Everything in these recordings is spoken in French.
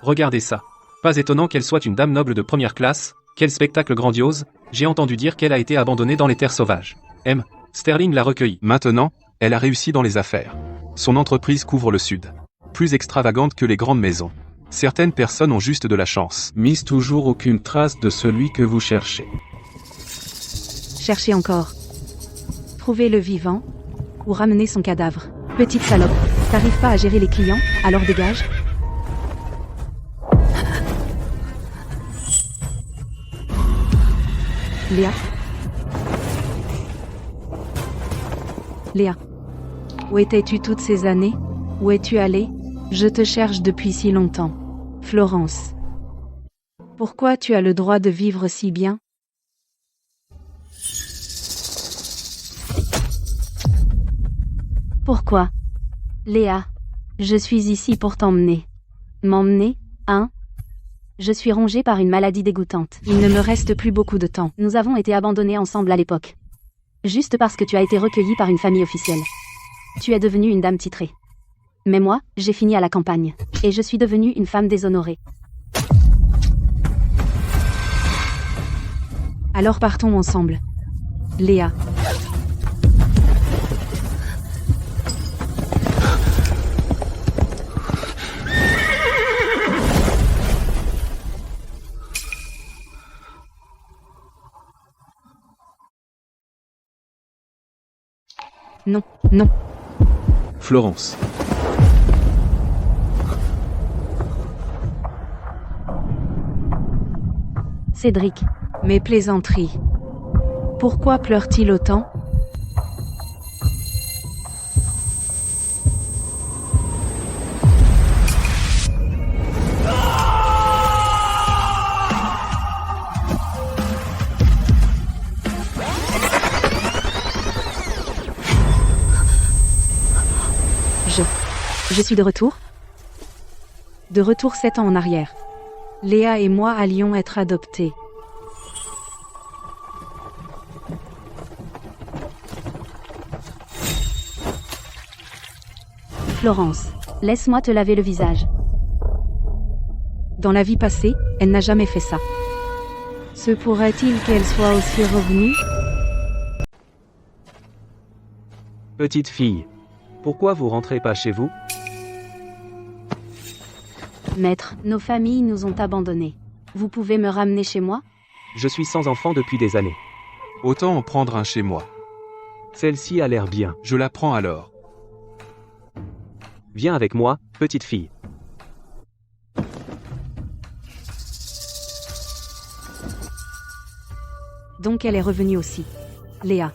Regardez ça. Pas étonnant qu'elle soit une dame noble de première classe, quel spectacle grandiose, j'ai entendu dire qu'elle a été abandonnée dans les terres sauvages. Sterling l'a recueillie. Maintenant, elle a réussi dans les affaires. Son entreprise couvre le sud. Plus extravagante que les grandes maisons. Certaines personnes ont juste de la chance. Mise toujours aucune trace de celui que vous cherchez. Cherchez encore. Trouvez-le vivant, ou ramenez son cadavre. Petite salope, t'arrives pas à gérer les clients, alors dégage. Léa. Léa. Où étais-tu toutes ces années? Où es-tu allée? Je te cherche depuis si longtemps. Florence. Pourquoi tu as le droit de vivre si bien? Pourquoi? Léa. Je suis ici pour t'emmener. M'emmener, hein? Je suis rongée par une maladie dégoûtante. Il ne me reste plus beaucoup de temps. Nous avons été abandonnés ensemble à l'époque. Juste parce que tu as été recueillie par une famille officielle. Tu es devenue une dame titrée. Mais moi, j'ai fini à la campagne. Et je suis devenue une femme déshonorée. Alors partons ensemble. Léa. Non, non. Florence. Cédric. Mes plaisanteries. Pourquoi pleure-t-il autant? Je suis de retour? De retour 7 ans en arrière. Léa et moi allions être adoptés. Florence, laisse-moi te laver le visage. Dans la vie passée, elle n'a jamais fait ça. Se pourrait-il qu'elle soit aussi revenue? Petite fille. Pourquoi vous rentrez pas chez vous? Maître, nos familles nous ont abandonnés. Vous pouvez me ramener chez moi? Je suis sans enfant depuis des années. Autant en prendre un chez moi. Celle-ci a l'air bien. Je la prends alors. Viens avec moi, petite fille. Donc elle est revenue aussi. Léa.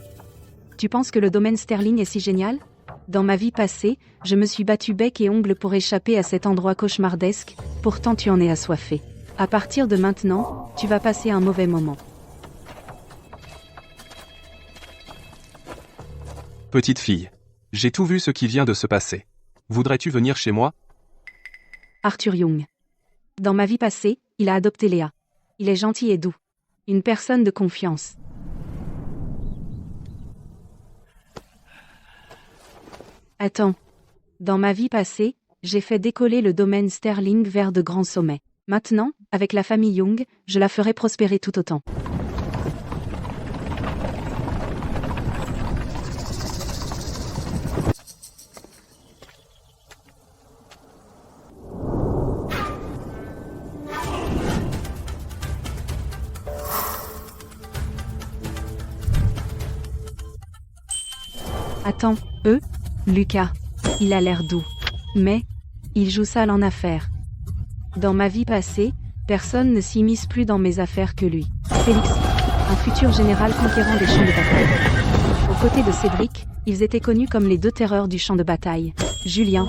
Tu penses que le domaine Sterling est si génial? Dans ma vie passée, je me suis battue bec et ongles pour échapper à cet endroit cauchemardesque, pourtant tu en es assoiffé. À partir de maintenant, tu vas passer un mauvais moment. Petite fille. J'ai tout vu ce qui vient de se passer. Voudrais-tu venir chez moi? Arthur Young. Dans ma vie passée, il a adopté Léa. Il est gentil et doux. Une personne de confiance. Attends. Dans ma vie passée, j'ai fait décoller le domaine Sterling vers de grands sommets. Maintenant, avec la famille Young, je la ferai prospérer tout autant. Attends, Lucas. Il a l'air doux. Mais, il joue sale en affaires. Dans ma vie passée, personne ne s'immisce plus dans mes affaires que lui. Félix, un futur général conquérant des champs de bataille. Aux côtés de Cédric, ils étaient connus comme les deux terreurs du champ de bataille. Julien,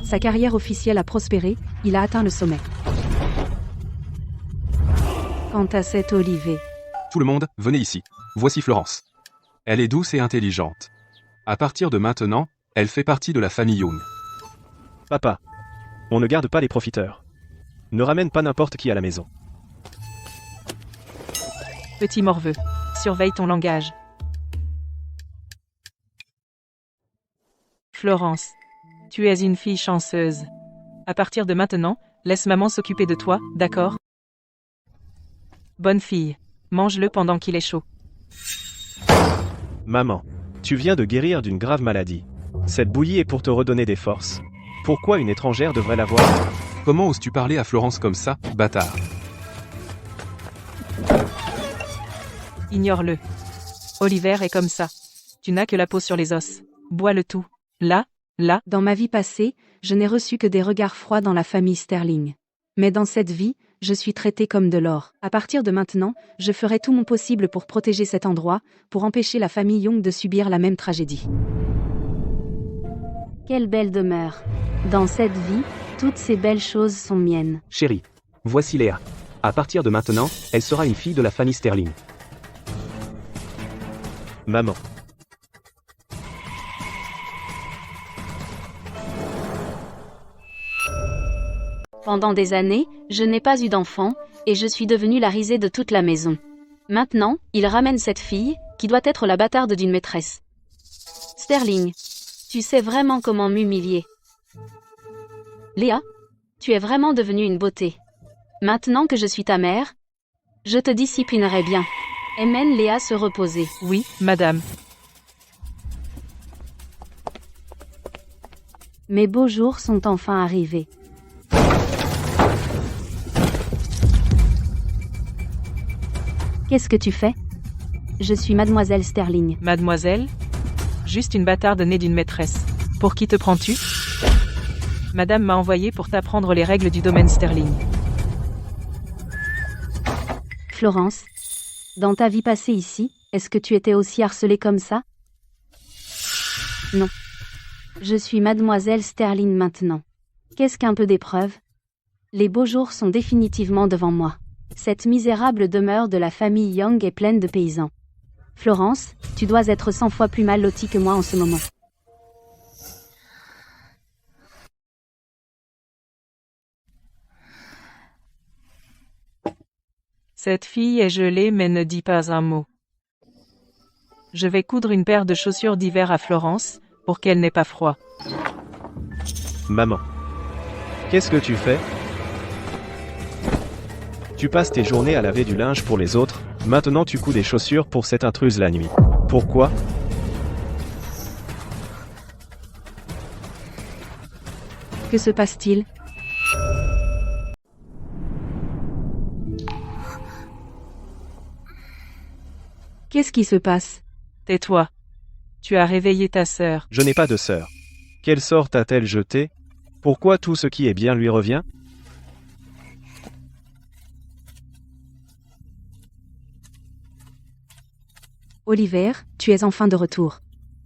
sa carrière officielle a prospéré, il a atteint le sommet. Quant à cette Olivier. Tout le monde, venez ici. Voici Florence. Elle est douce et intelligente. À partir de maintenant, elle fait partie de la famille Young. Papa, on ne garde pas les profiteurs. Ne ramène pas n'importe qui à la maison. Petit morveux, surveille ton langage. Florence, tu es une fille chanceuse. À partir de maintenant, Laisse maman s'occuper de toi, d'accord? Bonne fille. Mange-le pendant qu'il est chaud. Maman, tu viens de guérir d'une grave maladie. Cette bouillie est pour te redonner des forces. Pourquoi une étrangère devrait l'avoir? Comment oses-tu parler à Florence comme ça, bâtard? Ignore-le. Oliver est comme ça. Tu n'as que la peau sur les os. Bois le tout. Là. Dans ma vie passée, je n'ai reçu que des regards froids dans la famille Sterling. Mais dans cette vie, je suis traité comme de l'or. À partir de maintenant, je ferai tout mon possible pour protéger cet endroit, pour empêcher la famille Young de subir la même tragédie. Quelle belle demeure. Dans cette vie, toutes ces belles choses sont miennes. Chérie, voici Léa. À partir de maintenant, elle sera une fille de la famille Sterling. Maman. Pendant des années, je n'ai pas eu d'enfant, et je suis devenue la risée de toute la maison. Maintenant, il ramène cette fille, qui doit être la bâtarde d'une maîtresse. Sterling, tu sais vraiment comment m'humilier. Léa, tu es vraiment devenue une beauté. Maintenant que je suis ta mère, je te disciplinerai bien. Emmène Léa se reposer. Oui, madame. Mes beaux jours sont enfin arrivés. Qu'est-ce que tu fais? Je suis mademoiselle Sterling. Mademoiselle? Juste une bâtarde née d'une maîtresse. Pour qui te prends-tu? Madame m'a envoyé pour t'apprendre les règles du domaine Sterling. Florence, dans ta vie passée ici, est-ce que tu étais aussi harcelée comme ça? Non. Je suis mademoiselle Sterling maintenant. Qu'est-ce qu'un peu d'épreuve? Les beaux jours sont définitivement devant moi. Cette misérable demeure de la famille Young est pleine de paysans. Florence, tu dois être 100 fois plus mal lotie que moi en ce moment. Cette fille est gelée mais ne dit pas un mot. Je vais coudre une paire de chaussures d'hiver à Florence, pour qu'elle n'ait pas froid. Maman. Qu'est-ce que tu fais? Tu passes tes journées à laver du linge pour les autres, maintenant tu couds des chaussures pour cette intruse la nuit. Pourquoi? Que se passe-t-il? Qu'est-ce qui se passe? Tais-toi. Tu as réveillé ta sœur. Je n'ai pas de sœur. Quelle sorte a-t-elle jeté? Pourquoi tout ce qui est bien lui revient? Oliver, tu es enfin de retour.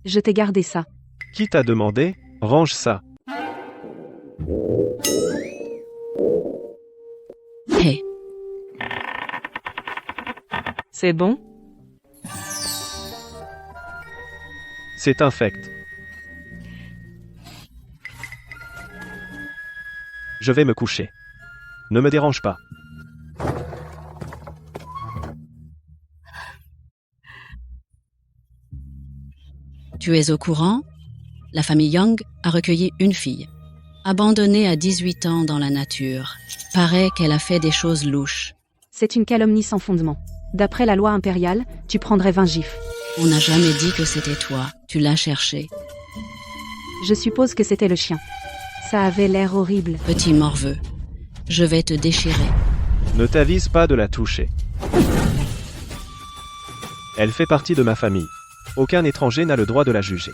Je t'ai gardé ça. Qui t'a demandé? Range ça. Hé, C'est bon? C'est infect. Je vais me coucher. Ne me dérange pas. tu es au courant? La famille Young a recueilli une fille, abandonnée à 18 ans dans la nature. Paraît qu'elle a fait des choses louches. C'est une calomnie sans fondement. D'après la loi impériale, tu prendrais 20 gifles. On n'a jamais dit que c'était toi. Tu l'as cherché. Je suppose que c'était le chien. Ça avait l'air horrible. Petit morveux, je vais te déchirer. Ne t'avise pas de la toucher. Elle fait partie de ma famille. Aucun étranger n'a le droit de la juger.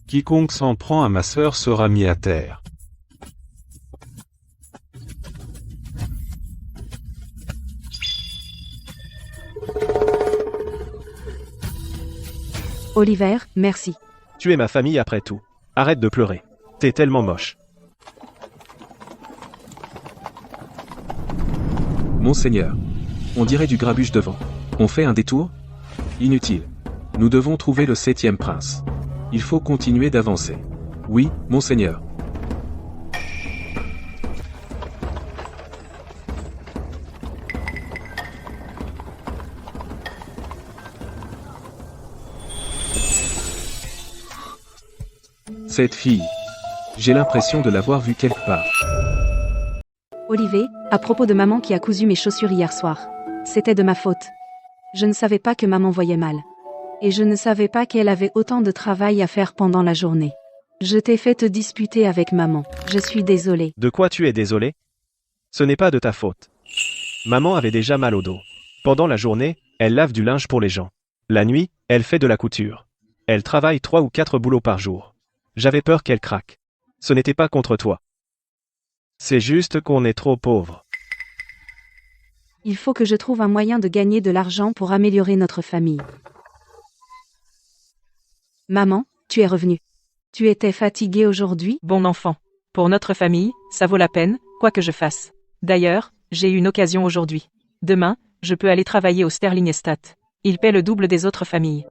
Quiconque s'en prend à ma sœur sera mis à terre. Oliver, merci. Tu es ma famille après tout. Arrête de pleurer. T'es tellement moche. Monseigneur. On dirait du grabuge devant. On fait un détour? Inutile. Nous devons trouver le 7e prince. Il faut continuer d'avancer. Oui, monseigneur. Cette fille. J'ai l'impression de l'avoir vu quelque part. Olivier, à propos de maman qui a cousu mes chaussures hier soir. C'était de ma faute. Je ne savais pas que maman voyait mal. Et je ne savais pas qu'elle avait autant de travail à faire pendant la journée. Je t'ai fait te disputer avec maman. Je suis désolée. De quoi tu es désolé? Ce n'est pas de ta faute. Maman avait déjà mal au dos. Pendant la journée, elle lave du linge pour les gens. La nuit, elle fait de la couture. Elle travaille 3 ou 4 boulots par jour. J'avais peur qu'elle craque. Ce n'était pas contre toi. C'est juste qu'on est trop pauvre. Il faut que je trouve un moyen de gagner de l'argent pour améliorer notre famille. Maman, tu es revenue. Tu étais fatiguée aujourd'hui? Bon enfant. Pour notre famille, ça vaut la peine, quoi que je fasse. D'ailleurs, j'ai eu une occasion aujourd'hui. Demain, je peux aller travailler au Sterling Estate. Il paie le double des autres familles.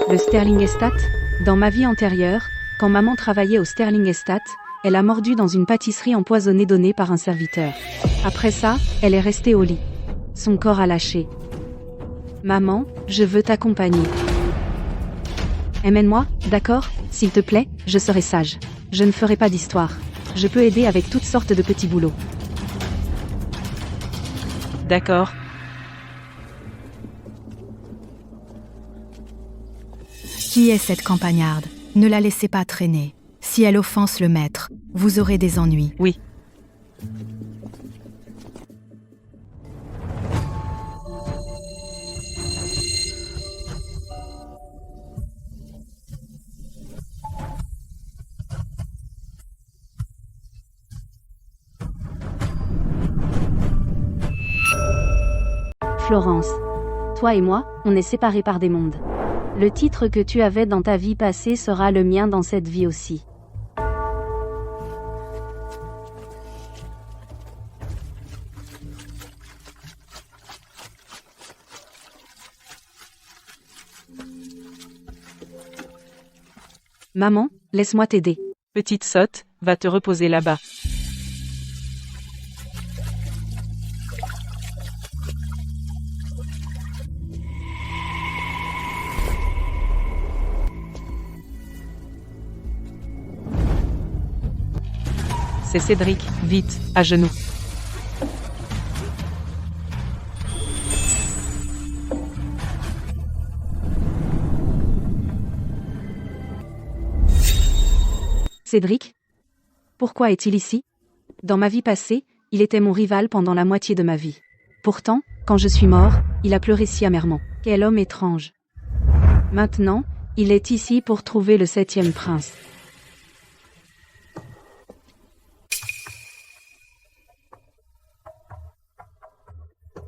Le Sterling Estate? Dans ma vie antérieure, quand maman travaillait au Sterling Estate, elle a mordu dans une pâtisserie empoisonnée donnée par un serviteur. Après ça, elle est restée au lit. Son corps a lâché. Maman, je veux t'accompagner. Emmène-moi, d'accord? S'il te plaît, je serai sage. Je ne ferai pas d'histoire. Je peux aider avec toutes sortes de petits boulots. D'accord. Qui est cette campagnarde? Ne la laissez pas traîner. Si elle offense le maître, vous aurez des ennuis. Oui. Florence. Toi et moi, on est séparés par des mondes. Le titre que tu avais dans ta vie passée sera le mien dans cette vie aussi. Maman, laisse-moi t'aider. Petite sotte, va te reposer là-bas. C'est Cédric, vite, à genoux. Cédric? Pourquoi est-il ici? Dans ma vie passée, il était mon rival pendant la moitié de ma vie. Pourtant, quand je suis mort, il a pleuré si amèrement. Quel homme étrange. Maintenant, il est ici pour trouver le 7e prince.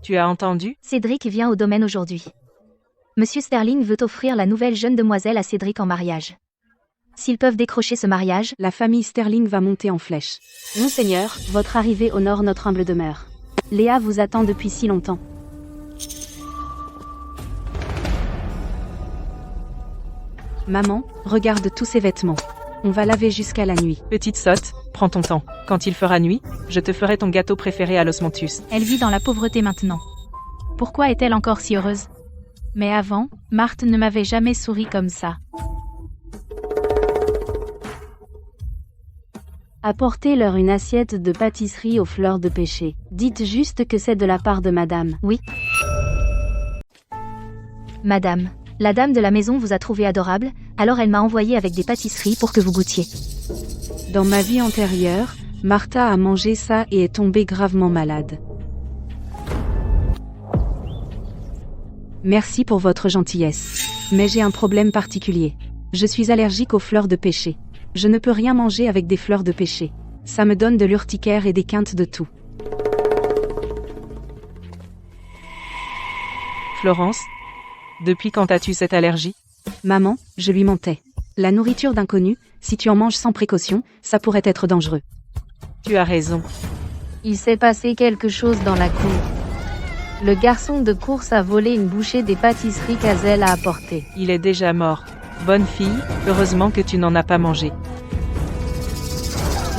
Tu as entendu? Cédric vient au domaine aujourd'hui. Monsieur Sterling veut offrir la nouvelle jeune demoiselle à Cédric en mariage. S'ils peuvent décrocher ce mariage, la famille Sterling va monter en flèche. Monseigneur, votre arrivée honore notre humble demeure. Léa vous attend depuis si longtemps. Maman, regarde tous ces vêtements. On va laver jusqu'à la nuit. Petite sotte, prends ton temps. Quand il fera nuit, je te ferai ton gâteau préféré à l'osmanthus. Elle vit dans la pauvreté maintenant. Pourquoi est-elle encore si heureuse? Mais avant, Marthe ne m'avait jamais souri comme ça. Apportez-leur une assiette de pâtisserie aux fleurs de pêcher. Dites juste que c'est de la part de madame. Oui. Madame, la dame de la maison vous a trouvé adorable, alors elle m'a envoyé avec des pâtisseries pour que vous goûtiez. Dans ma vie antérieure, Martha a mangé ça et est tombée gravement malade. Merci pour votre gentillesse. Mais j'ai un problème particulier. Je suis allergique aux fleurs de pêcher. Je ne peux rien manger avec des fleurs de pêcher. Ça me donne de l'urticaire et des quintes de tout. Florence, depuis quand as-tu cette allergie? Maman, je lui mentais. La nourriture d'inconnu, si tu en manges sans précaution, ça pourrait être dangereux. Tu as raison. Il s'est passé quelque chose dans la cour. Le garçon de course a volé une bouchée des pâtisseries qu'Azel a apportées. Il est déjà mort. Bonne fille, heureusement que tu n'en as pas mangé.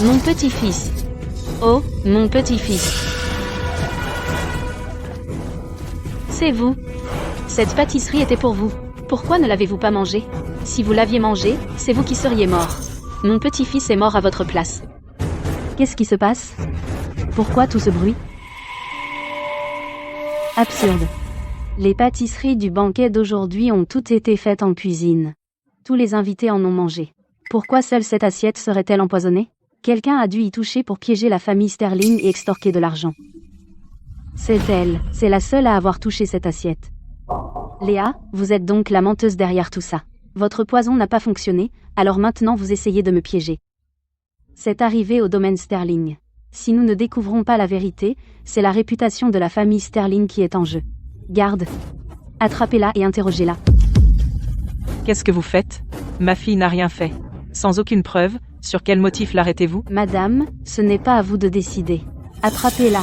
Mon petit-fils. Oh, mon petit-fils. C'est vous. Cette pâtisserie était pour vous. Pourquoi ne l'avez-vous pas mangée? Si vous l'aviez mangée, c'est vous qui seriez mort. Mon petit-fils est mort à votre place. Qu'est-ce qui se passe? Pourquoi tout ce bruit? Absurde. Les pâtisseries du banquet d'aujourd'hui ont toutes été faites en cuisine. Tous les invités en ont mangé. Pourquoi seule cette assiette serait-elle empoisonnée? Quelqu'un a dû y toucher pour piéger la famille Sterling et extorquer de l'argent. C'est elle, c'est la seule à avoir touché cette assiette. Léa, vous êtes donc la menteuse derrière tout ça. Votre poison n'a pas fonctionné, alors maintenant vous essayez de me piéger. C'est arrivé au domaine Sterling. Si nous ne découvrons pas la vérité, c'est la réputation de la famille Sterling qui est en jeu. Garde. Attrapez-la et interrogez-la. Qu'est-ce que vous faites? Ma fille n'a rien fait. Sans aucune preuve, sur quel motif l'arrêtez-vous? Madame, ce n'est pas à vous de décider. Attrapez-la.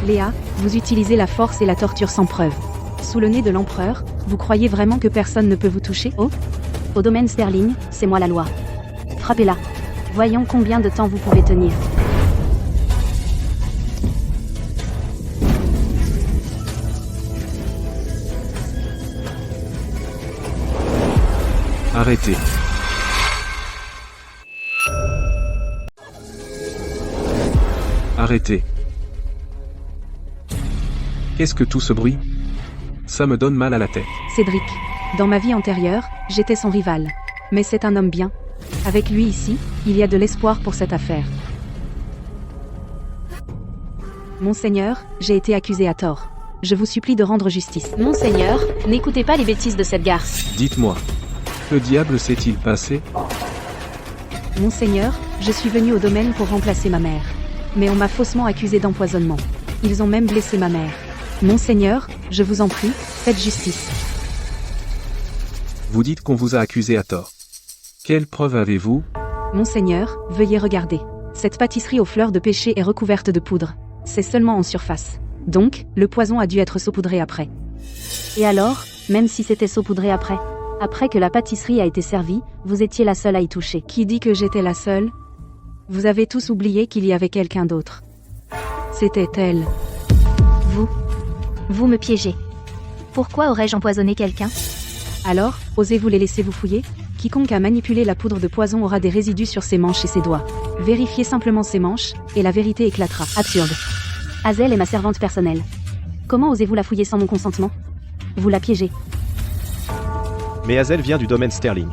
Léa, vous utilisez la force et la torture sans preuve. Sous le nez de l'empereur, vous croyez vraiment que personne ne peut vous toucher? Oh? Au domaine Sterling, c'est moi la loi. Frappez-la. Voyons combien de temps vous pouvez tenir. Arrêtez. Arrêtez. Qu'est-ce que tout ce bruit? Ça me donne mal à la tête. Cédric. Dans ma vie antérieure, j'étais son rival. Mais c'est un homme bien. Avec lui ici, il y a de l'espoir pour cette affaire. Monseigneur, j'ai été accusé à tort. Je vous supplie de rendre justice. Monseigneur, n'écoutez pas les bêtises de cette garce. Dites-moi. Que diable s'est-il passé? Monseigneur, je suis venu au domaine pour remplacer ma mère. Mais on m'a faussement accusé d'empoisonnement. Ils ont même blessé ma mère. Monseigneur, je vous en prie, faites justice. Vous dites qu'on vous a accusé à tort. Quelle preuve avez-vous? Monseigneur, veuillez regarder. Cette pâtisserie aux fleurs de pêcher est recouverte de poudre. C'est seulement en surface. Donc, le poison a dû être saupoudré après. Et alors, même si c'était saupoudré après que la pâtisserie a été servie, vous étiez la seule à y toucher. Qui dit que j'étais la seule? Vous avez tous oublié qu'il y avait quelqu'un d'autre. C'était elle. Vous me piégez. Pourquoi aurais-je empoisonné quelqu'un? Alors, osez-vous les laisser vous fouiller? Quiconque a manipulé la poudre de poison aura des résidus sur ses manches et ses doigts. Vérifiez simplement ses manches, et la vérité éclatera. Absurde. Hazel est ma servante personnelle. Comment osez-vous la fouiller sans mon consentement? Vous la piégez. Mais Hazel vient du domaine Sterling.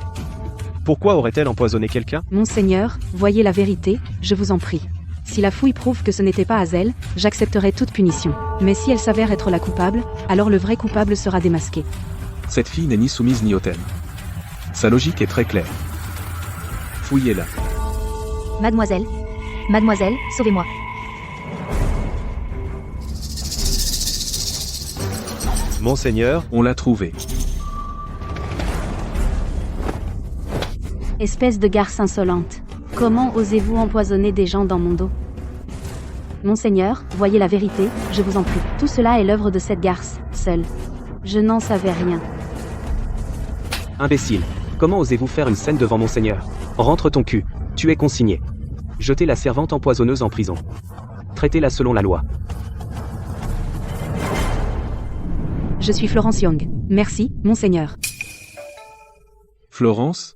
Pourquoi aurait-elle empoisonné quelqu'un? Monseigneur, voyez la vérité, je vous en prie. Si la fouille prouve que ce n'était pas Hazel, j'accepterai toute punition. Mais si elle s'avère être la coupable, alors le vrai coupable sera démasqué. Cette fille n'est ni soumise ni hautaine. Sa logique est très claire. Fouillez-la. Mademoiselle, sauvez-moi. Monseigneur, On l'a trouvée. Espèce de garce insolente. Comment osez-vous empoisonner des gens dans mon dos? Monseigneur, voyez la vérité, je vous en prie. Tout cela est l'œuvre de cette garce, seule. Je n'en savais rien. Imbécile. Comment osez-vous faire une scène devant Monseigneur? Rentre ton cul. Tu es consigné. Jetez la servante empoisonneuse en prison. Traitez-la selon la loi. Je suis Florence Young. Merci, Monseigneur. Florence?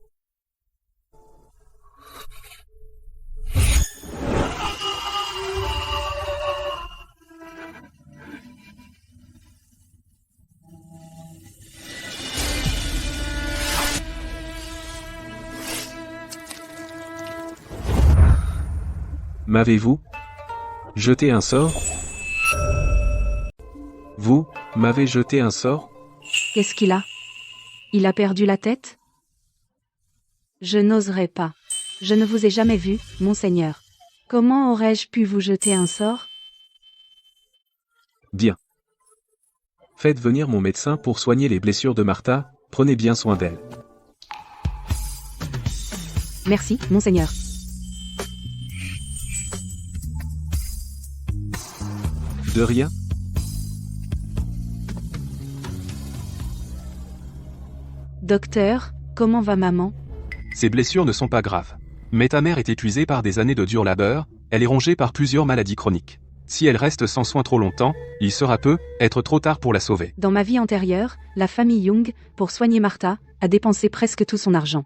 M'avez-vous jeté un sort? Vous m'avez jeté un sort? Qu'est-ce qu'il a? Il a perdu la tête? Je n'oserais pas. Je ne vous ai jamais vu, Monseigneur. Comment aurais-je pu vous jeter un sort? Bien. Faites venir mon médecin pour soigner les blessures de Martha, prenez bien soin d'elle. Merci, Monseigneur. De rien. Docteur, comment va maman? Ses blessures ne sont pas graves. Mais ta mère est épuisée par des années de dur labeur, elle est rongée par plusieurs maladies chroniques. Si elle reste sans soin trop longtemps, il sera être trop tard pour la sauver. Dans ma vie antérieure, la famille Young, pour soigner Martha, a dépensé presque tout son argent.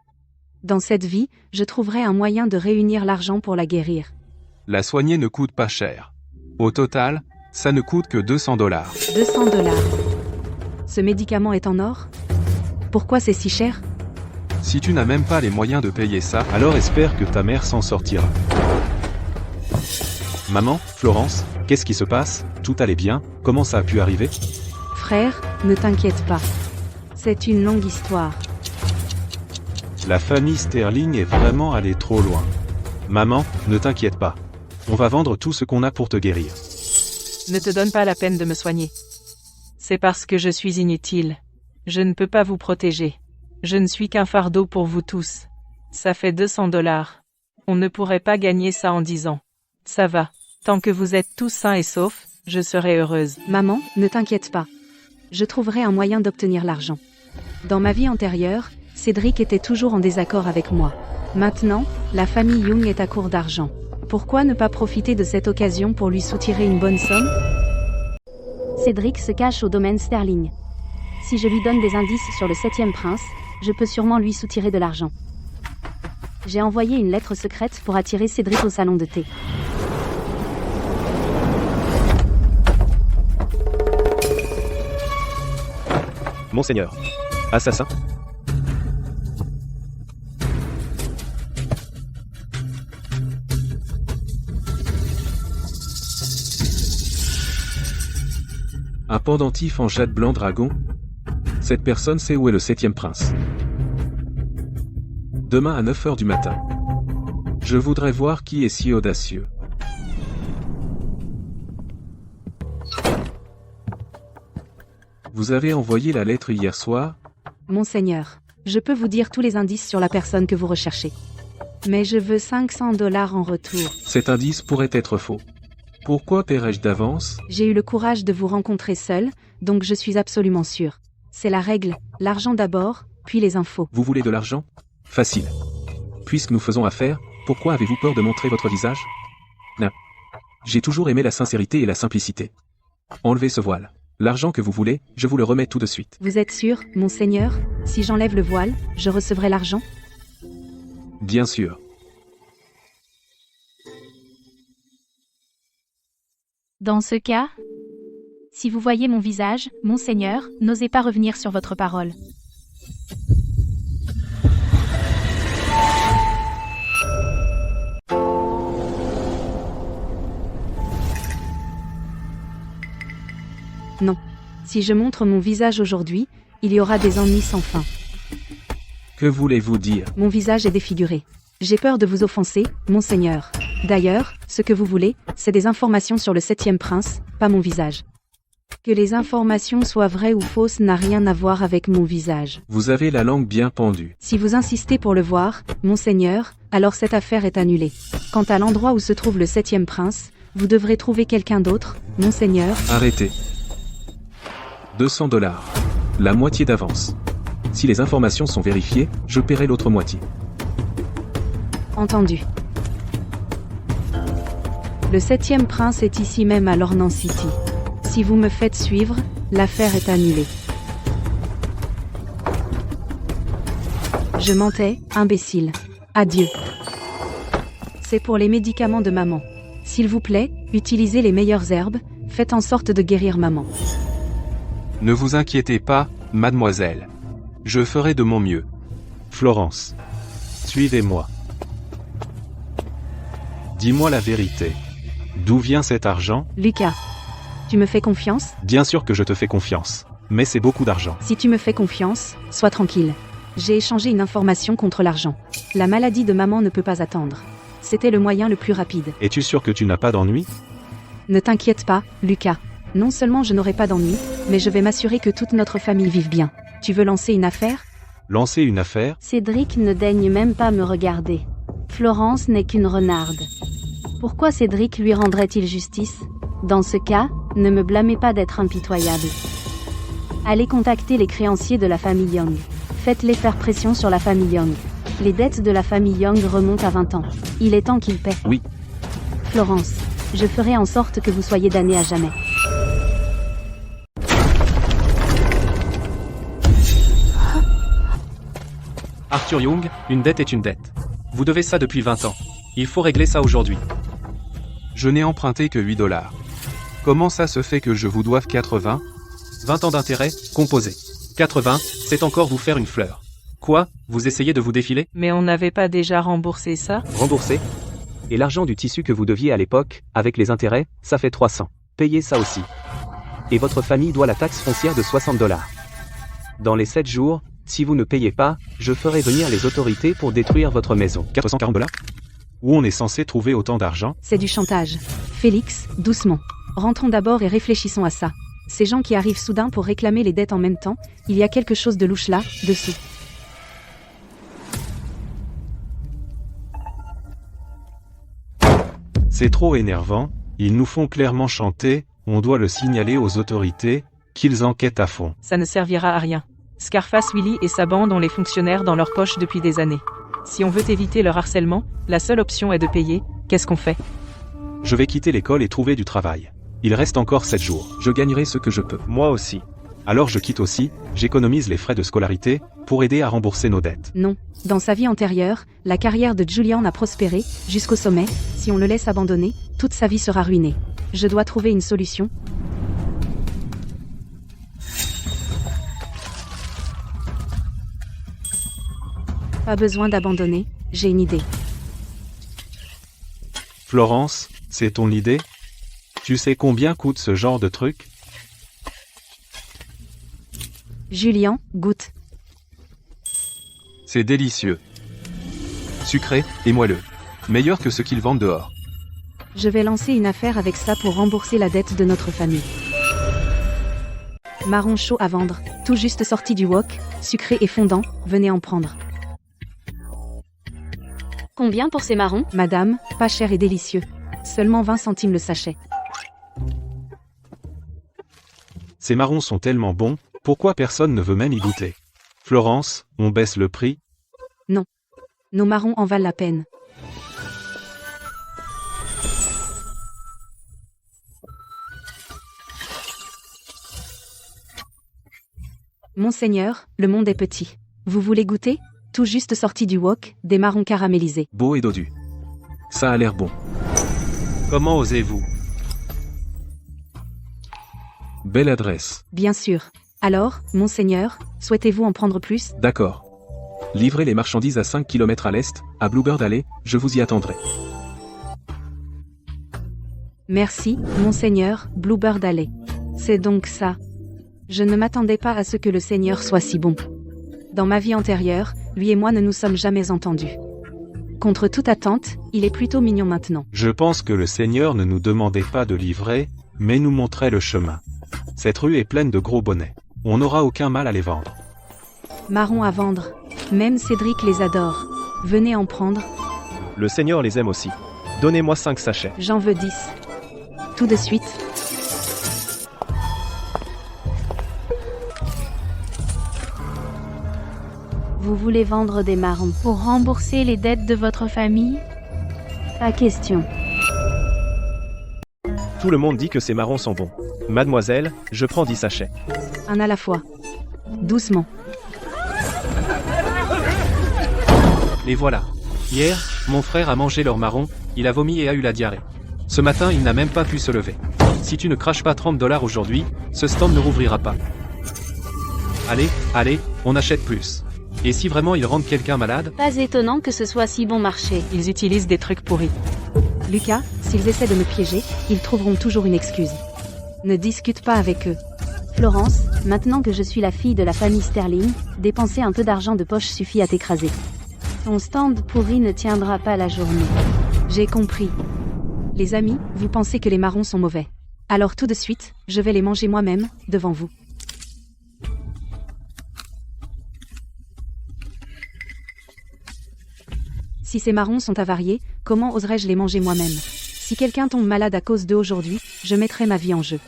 Dans cette vie, je trouverai un moyen de réunir l'argent pour la guérir. La soigner ne coûte pas cher. Au total, ça ne coûte que $200. $200. Ce médicament est en or? Pourquoi c'est si cher? Si tu n'as même pas les moyens de payer ça, Alors espère que ta mère s'en sortira. Maman, Florence, qu'est-ce qui se passe? Tout allait bien? Comment ça a pu arriver? Frère, ne t'inquiète pas. C'est une longue histoire. La famille Sterling est vraiment allée trop loin. Maman, ne t'inquiète pas. On va vendre tout ce qu'on a pour te guérir. Ne te donne pas la peine de me soigner. C'est parce que je suis inutile. Je ne peux pas vous protéger. Je ne suis qu'un fardeau pour vous tous. Ça fait $200. On ne pourrait pas gagner ça en 10 ans. Ça va. Tant que vous êtes tous sains et saufs, je serai heureuse. Maman, ne t'inquiète pas. Je trouverai un moyen d'obtenir l'argent. Dans ma vie antérieure, Cédric était toujours en désaccord avec moi. Maintenant, la famille Young est à court d'argent. Pourquoi ne pas profiter de cette occasion pour lui soutirer une bonne somme? Cédric se cache au domaine Sterling. Si je lui donne des indices sur le 7e prince, je peux sûrement lui soutirer de l'argent. J'ai envoyé une lettre secrète pour attirer Cédric au salon de thé. Monseigneur. Assassin. Un pendentif en jade blanc dragon? Cette personne sait où est le 7e prince. Demain à 9h du matin. Je voudrais voir qui est si audacieux. Vous avez envoyé la lettre hier soir? Monseigneur, je peux vous dire tous les indices sur la personne que vous recherchez. Mais je veux $500 en retour. Cet indice pourrait être faux. Pourquoi paierais-je d'avance? J'ai eu le courage de vous rencontrer seul, donc je suis absolument sûr. C'est la règle, l'argent d'abord, puis les infos. Vous voulez de l'argent? Facile. Puisque nous faisons affaire, pourquoi avez-vous peur de montrer votre visage? Non. J'ai toujours aimé la sincérité et la simplicité. Enlevez ce voile. L'argent que vous voulez, je vous le remets tout de suite. Vous êtes sûr, monseigneur, si j'enlève le voile, je recevrai l'argent? Bien sûr. Dans ce cas, si vous voyez mon visage, monseigneur, n'osez pas revenir sur votre parole. Non. Si je montre mon visage aujourd'hui, il y aura des ennuis sans fin. Que voulez-vous dire? Mon visage est défiguré. J'ai peur de vous offenser, monseigneur. D'ailleurs, ce que vous voulez, c'est des informations sur le 7e prince, pas mon visage. Que les informations soient vraies ou fausses n'a rien à voir avec mon visage. Vous avez la langue bien pendue. Si vous insistez pour le voir, monseigneur, alors cette affaire est annulée. Quant à l'endroit où se trouve le 7e prince, vous devrez trouver quelqu'un d'autre, monseigneur. Arrêtez. $200. La moitié d'avance. Si les informations sont vérifiées, je paierai l'autre moitié. Entendu. Le 7e prince est ici même à Lornan City. Si vous me faites suivre, l'affaire est annulée. Je mentais, imbécile. Adieu. C'est pour les médicaments de maman. S'il vous plaît, utilisez les meilleures herbes, faites en sorte de guérir maman. Ne vous inquiétez pas, mademoiselle. Je ferai de mon mieux. Florence. Suivez-moi. Dis-moi la vérité. D'où vient cet argent? Lucas. Tu me fais confiance? Bien sûr que je te fais confiance. Mais c'est beaucoup d'argent. Si tu me fais confiance, sois tranquille. J'ai échangé une information contre l'argent. La maladie de maman ne peut pas attendre. C'était le moyen le plus rapide. Es-tu sûr que tu n'as pas d'ennui? Ne t'inquiète pas, Lucas. Non seulement je n'aurai pas d'ennui, mais je vais m'assurer que toute notre famille vive bien. Tu veux lancer une affaire? Lancer une affaire? Cédric ne daigne même pas me regarder. Florence n'est qu'une renarde. Pourquoi Cédric lui rendrait-il justice? Dans ce cas, ne me blâmez pas d'être impitoyable. Allez contacter les créanciers de la famille Young. Faites-les faire pression sur la famille Young. Les dettes de la famille Young remontent à 20 ans. Il est temps qu'ils paient. Oui. Florence. Je ferai en sorte que vous soyez damnés à jamais. Arthur Young, une dette est une dette. Vous devez ça depuis 20 ans. Il faut régler ça aujourd'hui. Je n'ai emprunté que 8 $. Comment ça se fait que je vous doive 80? 20 ans d'intérêt, composé. 80, c'est encore vous faire une fleur. Quoi, vous essayez de vous défiler? Mais on n'avait pas déjà remboursé ça? Remboursé? Et l'argent du tissu que vous deviez à l'époque, avec les intérêts, ça fait 300. Payez ça aussi. Et votre famille doit la taxe foncière de 60 $. Dans les 7 jours, si vous ne payez pas, je ferai venir les autorités pour détruire votre maison. 440 $? Où on est censé trouver autant d'argent? C'est du chantage. Félix, doucement. Rentrons d'abord et réfléchissons à ça. Ces gens qui arrivent soudain pour réclamer les dettes en même temps, il y a quelque chose de louche là, dessous. C'est trop énervant, ils nous font clairement chanter, on doit le signaler aux autorités, qu'ils enquêtent à fond. Ça ne servira à rien. Scarface Willy et sa bande ont les fonctionnaires dans leur poche depuis des années. Si on veut éviter leur harcèlement, la seule option est de payer. Qu'est-ce qu'on fait? Je vais quitter l'école et trouver du travail. Il reste encore 7 jours. Je gagnerai ce que je peux. Moi aussi. Alors je quitte aussi, j'économise les frais de scolarité, pour aider à rembourser nos dettes. Non. Dans sa vie antérieure, la carrière de Julian a prospéré, jusqu'au sommet. Si on le laisse abandonner, toute sa vie sera ruinée. Je dois trouver une solution. Pas besoin d'abandonner, j'ai une idée. Florence, c'est ton idée? Tu sais combien coûte ce genre de truc? Julian, goûte. C'est délicieux. Sucré et moelleux. Meilleur que ce qu'ils vendent dehors. Je vais lancer une affaire avec ça pour rembourser la dette de notre famille. Marron chaud à vendre, tout juste sorti du wok, sucré et fondant, venez en prendre. Combien pour ces marrons? Madame, pas cher et délicieux. Seulement 20 centimes le sachet. Ces marrons sont tellement bons, pourquoi personne ne veut même y goûter? Florence, on baisse le prix? Non. Nos marrons en valent la peine. Monseigneur, le monde est petit. Vous voulez goûter? Tout juste sorti du wok, des marrons caramélisés. Beau et dodu. Ça a l'air bon. Comment osez-vous? Belle adresse. Bien sûr. Alors, monseigneur, souhaitez-vous en prendre plus? D'accord. Livrez les marchandises à 5 km à l'est, à Bluebird Alley, je vous y attendrai. Merci, monseigneur, Bluebird Alley. C'est donc ça. Je ne m'attendais pas à ce que le Seigneur soit si bon. Dans ma vie antérieure, lui et moi ne nous sommes jamais entendus. Contre toute attente, il est plutôt mignon maintenant. Je pense que le Seigneur ne nous demandait pas de livrer, mais nous montrait le chemin. Cette rue est pleine de gros bonnets. On n'aura aucun mal à les vendre. Marrons à vendre. Même Cédric les adore. Venez en prendre. Le Seigneur les aime aussi. Donnez-moi 5 sachets. J'en veux 10. Tout de suite. Vous voulez vendre des marrons Pour rembourser les dettes de votre famille? Pas question. Tout le monde dit que ces marrons sont bons. Mademoiselle, je prends 10 sachets. Un à la fois. Doucement. Les voilà. Hier, mon frère a mangé leur marron, il a vomi et a eu la diarrhée. Ce matin, il n'a même pas pu se lever. Si tu ne craches pas 30 $ aujourd'hui, ce stand ne rouvrira pas. Allez, allez, on achète plus. Et si vraiment ils rendent quelqu'un malade? Pas étonnant que ce soit si bon marché. Ils utilisent des trucs pourris. Lucas, s'ils essaient de me piéger, ils trouveront toujours une excuse. Ne discute pas avec eux. Florence, maintenant que je suis la fille de la famille Sterling, dépenser un peu d'argent de poche suffit à t'écraser. Ton stand pourri ne tiendra pas la journée. J'ai compris. Les amis, vous pensez que les marrons sont mauvais. Alors tout de suite, je vais les manger moi-même, devant vous. Si ces marrons sont avariés, comment oserais-je les manger moi-même? Si quelqu'un tombe malade à cause d'eux aujourd'hui, je mettrai ma vie en jeu.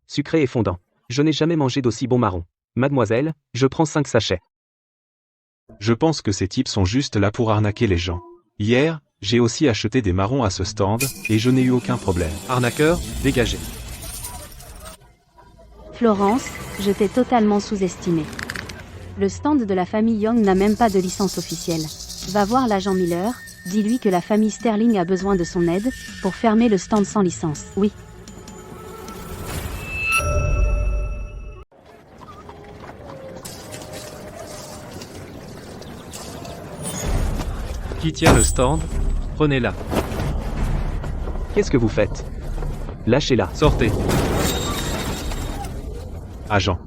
Sucré et fondant. Je n'ai jamais mangé d'aussi bon marron. Mademoiselle, je prends 5 sachets. Je pense que ces types sont juste là pour arnaquer les gens. Hier, J'ai aussi acheté des marrons à ce stand, et je n'ai eu aucun problème. Arnaqueur, dégagez. Florence, je t'ai totalement sous-estimé. Le stand de la famille Young n'a même pas de licence officielle. Va voir l'agent Miller, dis-lui que la famille Sterling a besoin de son aide pour fermer le stand sans licence. Oui. Qui tient le stand? Prenez-la. Qu'est-ce que vous faites? Lâchez-la. Sortez. Agent.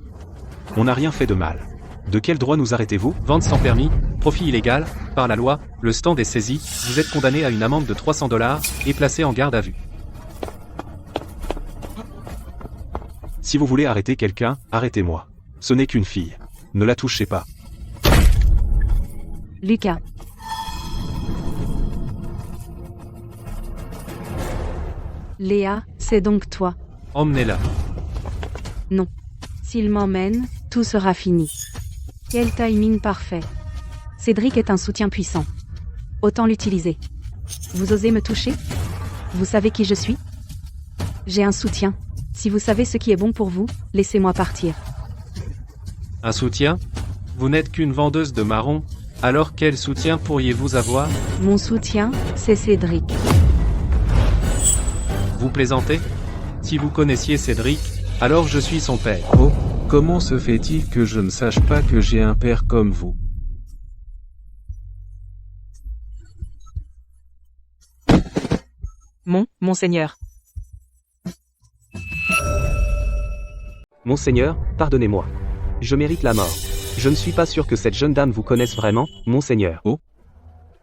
On n'a rien fait de mal. De quel droit nous arrêtez-vous? Vente sans permis, profit illégal, par la loi, le stand est saisi, vous êtes condamné à une amende de 300 $ et placé en garde à vue. Si vous voulez arrêter quelqu'un, arrêtez-moi. Ce n'est qu'une fille. Ne la touchez pas. Lucas. Léa, c'est donc toi. Emmenez-la. Non. S'il m'emmène, tout sera fini. Quel timing parfait. Cédric est un soutien puissant. Autant l'utiliser. Vous osez me toucher? Vous savez qui je suis? J'ai un soutien. Si vous savez ce qui est bon pour vous, laissez-moi partir. Un soutien? Vous n'êtes qu'une vendeuse de marrons, alors quel soutien pourriez-vous avoir? Mon soutien, c'est Cédric. Vous plaisantez? Si vous connaissiez Cédric, alors je suis son père. Oh, comment se fait-il que je ne sache pas que j'ai un père comme vous? Monseigneur. Monseigneur, pardonnez-moi. Je mérite la mort. Je ne suis pas sûr que cette jeune dame vous connaisse vraiment, Monseigneur. Oh?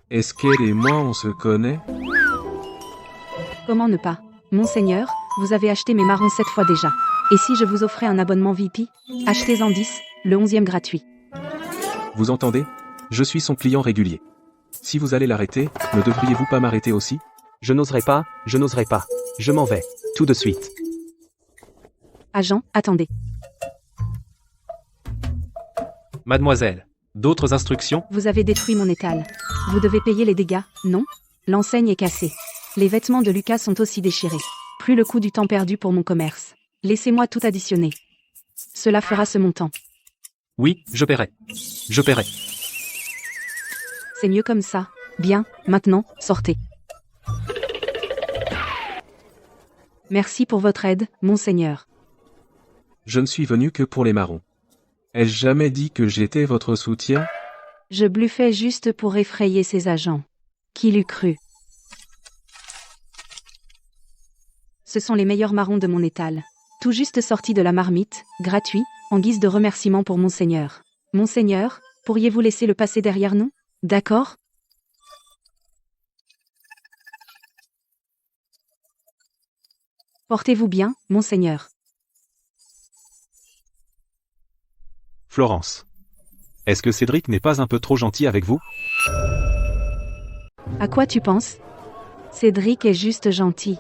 Est-ce qu'elle et moi on se connaît? Comment ne pas? Monseigneur, vous avez acheté mes marrons 7 fois déjà. Et si je vous offrais un abonnement VIP? Achetez-en 10, le 11e gratuit. Vous entendez? Je suis son client régulier. Si vous allez l'arrêter, ne devriez-vous pas m'arrêter aussi? Je n'oserais pas, je n'oserais pas. Je m'en vais. Tout de suite. Agent, attendez. Mademoiselle, d'autres instructions? Vous avez détruit mon étal. Vous devez payer les dégâts, non? L'enseigne est cassée. Les vêtements de Lucas sont aussi déchirés. Plus le coût du temps perdu pour mon commerce. Laissez-moi tout additionner. Cela fera ce montant. Oui, je paierai. Je paierai. C'est mieux comme ça. Bien, maintenant, sortez. Merci pour votre aide, Monseigneur. Je ne suis venu que pour les marrons. Ai-je jamais dit que j'étais votre soutien? Je bluffais juste pour effrayer ces agents. Qui l'eût cru? Ce sont les meilleurs marrons de mon étal. Tout juste sortis de la marmite, gratuits, en guise de remerciement pour Monseigneur. Monseigneur, pourriez-vous laisser le passer derrière nous? D'accord? Portez-vous bien, Monseigneur. Florence. Est-ce que Cédric n'est pas un peu trop gentil avec vous? À quoi tu penses? Cédric est juste gentil.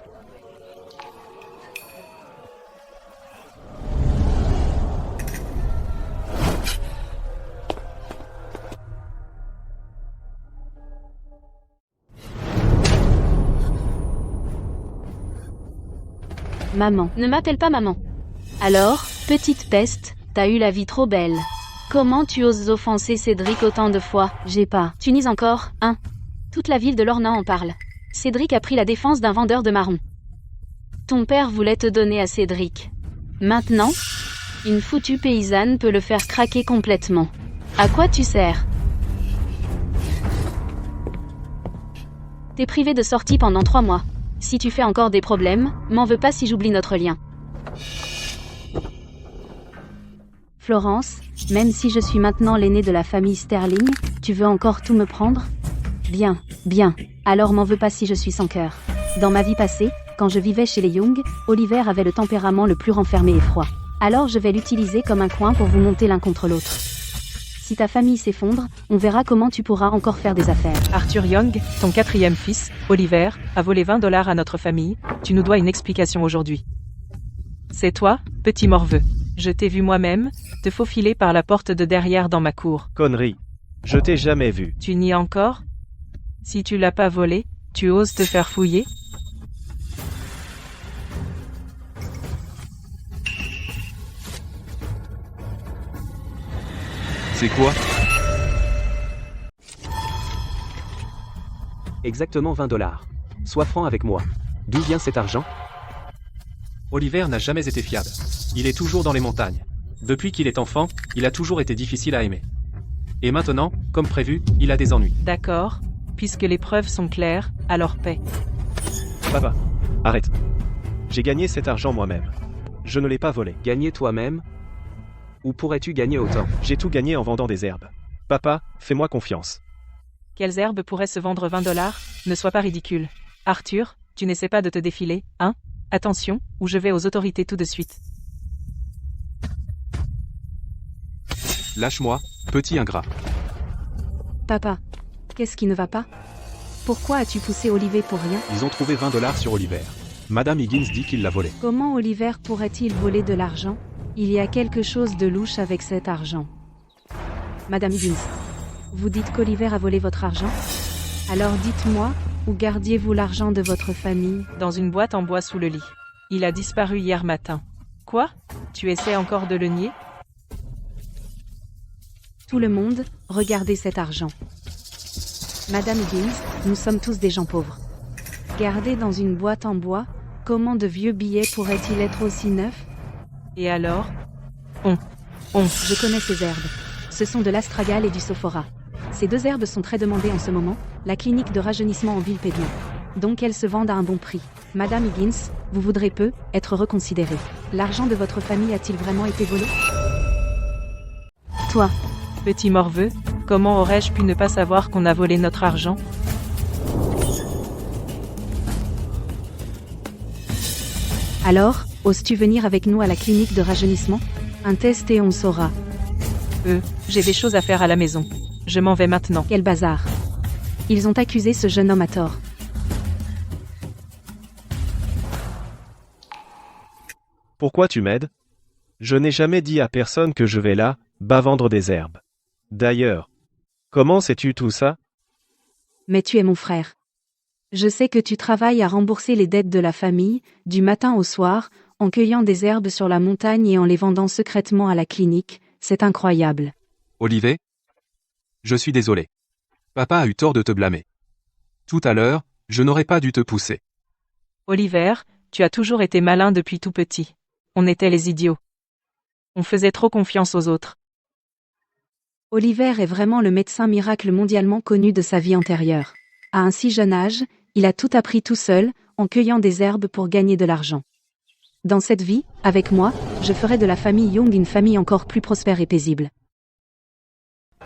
Maman. Ne m'appelle pas maman. Alors, petite peste, t'as eu la vie trop belle. Comment tu oses offenser Cédric autant de fois? J'ai pas. Tu nies encore, hein? Toute la ville de Lornan en parle. Cédric a pris la défense d'un vendeur de marrons. Ton père voulait te donner à Cédric. Maintenant, une foutue paysanne peut le faire craquer complètement. À quoi tu sers? T'es privé de sortie pendant 3 mois. Si tu fais encore des problèmes, m'en veux pas si j'oublie notre lien. Florence, même si je suis maintenant l'aînée de la famille Sterling, tu veux encore tout me prendre? Bien, bien. Alors m'en veux pas si je suis sans cœur. Dans ma vie passée, quand je vivais chez les Young, Oliver avait le tempérament le plus renfermé et froid. Alors je vais l'utiliser comme un coin pour vous monter l'un contre l'autre. Si ta famille s'effondre, on verra comment tu pourras encore faire des affaires. Arthur Young, ton 4e fils, Oliver, a volé 20 $ à notre famille. Tu nous dois une explication aujourd'hui. C'est toi, petit morveux. Je t'ai vu moi-même, te faufiler par la porte de derrière dans ma cour. Connerie. Je t'ai jamais vu. Tu nies encore? Si tu l'as pas volé, Tu oses te faire fouiller? C'est quoi? Exactement 20 $. Sois franc avec moi. D'où vient cet argent? Oliver n'a jamais été fiable. Il est toujours dans les montagnes. Depuis qu'il est enfant, il a toujours été difficile à aimer. Et maintenant, comme prévu, il a des ennuis. D'accord. Puisque les preuves sont claires, alors paie. Papa, arrête. J'ai gagné cet argent moi-même. Je ne l'ai pas volé. Gagner toi-même? Ou pourrais-tu gagner autant? J'ai tout gagné en vendant des herbes. Papa, fais-moi confiance. Quelles herbes pourraient se vendre 20 $? Ne sois pas ridicule. Arthur, tu n'essaies pas de te défiler, hein? Attention, ou je vais aux autorités tout de suite. Lâche-moi, petit ingrat. Papa, qu'est-ce qui ne va pas? Pourquoi as-tu poussé Oliver pour rien? Ils ont trouvé 20 $ sur Oliver. Madame Higgins dit qu'il l'a volé. Comment Oliver pourrait-il voler de l'argent? Il y a quelque chose de louche avec cet argent. Madame Higgins, vous dites qu'Oliver a volé votre argent? Alors dites-moi, où gardiez-vous l'argent de votre famille? Dans une boîte en bois sous le lit. Il a disparu hier matin. Quoi? Tu essaies encore de le nier? Tout le monde, regardez cet argent. Madame Higgins, nous sommes tous des gens pauvres. Gardé dans une boîte en bois, comment de vieux billets pourraient-ils être aussi neufs? Et alors? Je connais ces herbes. Ce sont de l'astragale et du sophora. Ces deux herbes sont très demandées en ce moment, la clinique de rajeunissement en ville paie bien. Donc elles se vendent à un bon prix. Madame Higgins, vous voudrez peu être reconsidérée. L'argent de votre famille a-t-il vraiment été volé? Toi, Petit morveux, comment aurais-je pu ne pas savoir qu'on a volé notre argent? alors, oses-tu venir avec nous à la clinique de rajeunissement? Un test et on saura. J'ai des choses à faire à la maison. Je m'en vais maintenant. Quel bazar. Ils ont accusé ce jeune homme à tort. Pourquoi tu m'aides? Je n'ai jamais dit à personne que je vais là-bas vendre des herbes. D'ailleurs, comment sais-tu tout ça? Mais tu es mon frère. Je sais que tu travailles à rembourser les dettes de la famille, du matin au soir, en cueillant des herbes sur la montagne et en les vendant secrètement à la clinique. C'est incroyable. Olivier? Je suis désolé. Papa a eu tort de te blâmer. Tout à l'heure, je n'aurais pas dû te pousser. Oliver, tu as toujours été malin depuis tout petit. On était les idiots. On faisait trop confiance aux autres. Oliver est vraiment le médecin miracle mondialement connu de sa vie antérieure. À un si jeune âge, il a tout appris tout seul, en cueillant des herbes pour gagner de l'argent. Dans cette vie, avec moi, je ferai de la famille Young une famille encore plus prospère et paisible.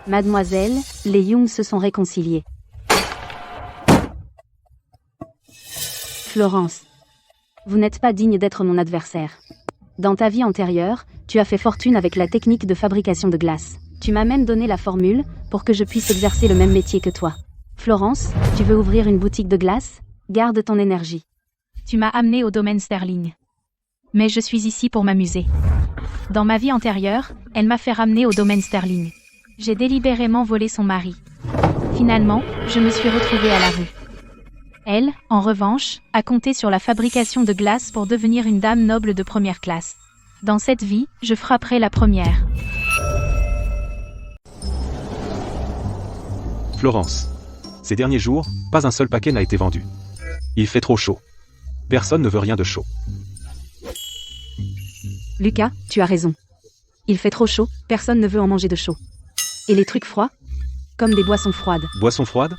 Mademoiselle, les Young se sont réconciliés. Florence. Vous n'êtes pas digne d'être mon adversaire. Dans ta vie antérieure, tu as fait fortune avec la technique de fabrication de glace. Tu m'as même donné la formule pour que je puisse exercer le même métier que toi. Florence, tu veux ouvrir une boutique de glace? Garde ton énergie. Tu m'as amené au domaine Sterling. Mais je suis ici pour m'amuser. Dans ma vie antérieure, elle m'a fait ramener au domaine Sterling. J'ai délibérément volé son mari. Finalement, je me suis retrouvée à la rue. Elle, en revanche, a compté sur la fabrication de glace pour devenir une dame noble de première classe. Dans cette vie, je frapperai la première. Florence. Ces derniers jours, pas un seul paquet n'a été vendu. Il fait trop chaud. Personne ne veut rien de chaud. Lucas, tu as raison. Il fait trop chaud, personne ne veut en manger de chaud. Et les trucs froids? Comme des boissons froides. Boisson froide?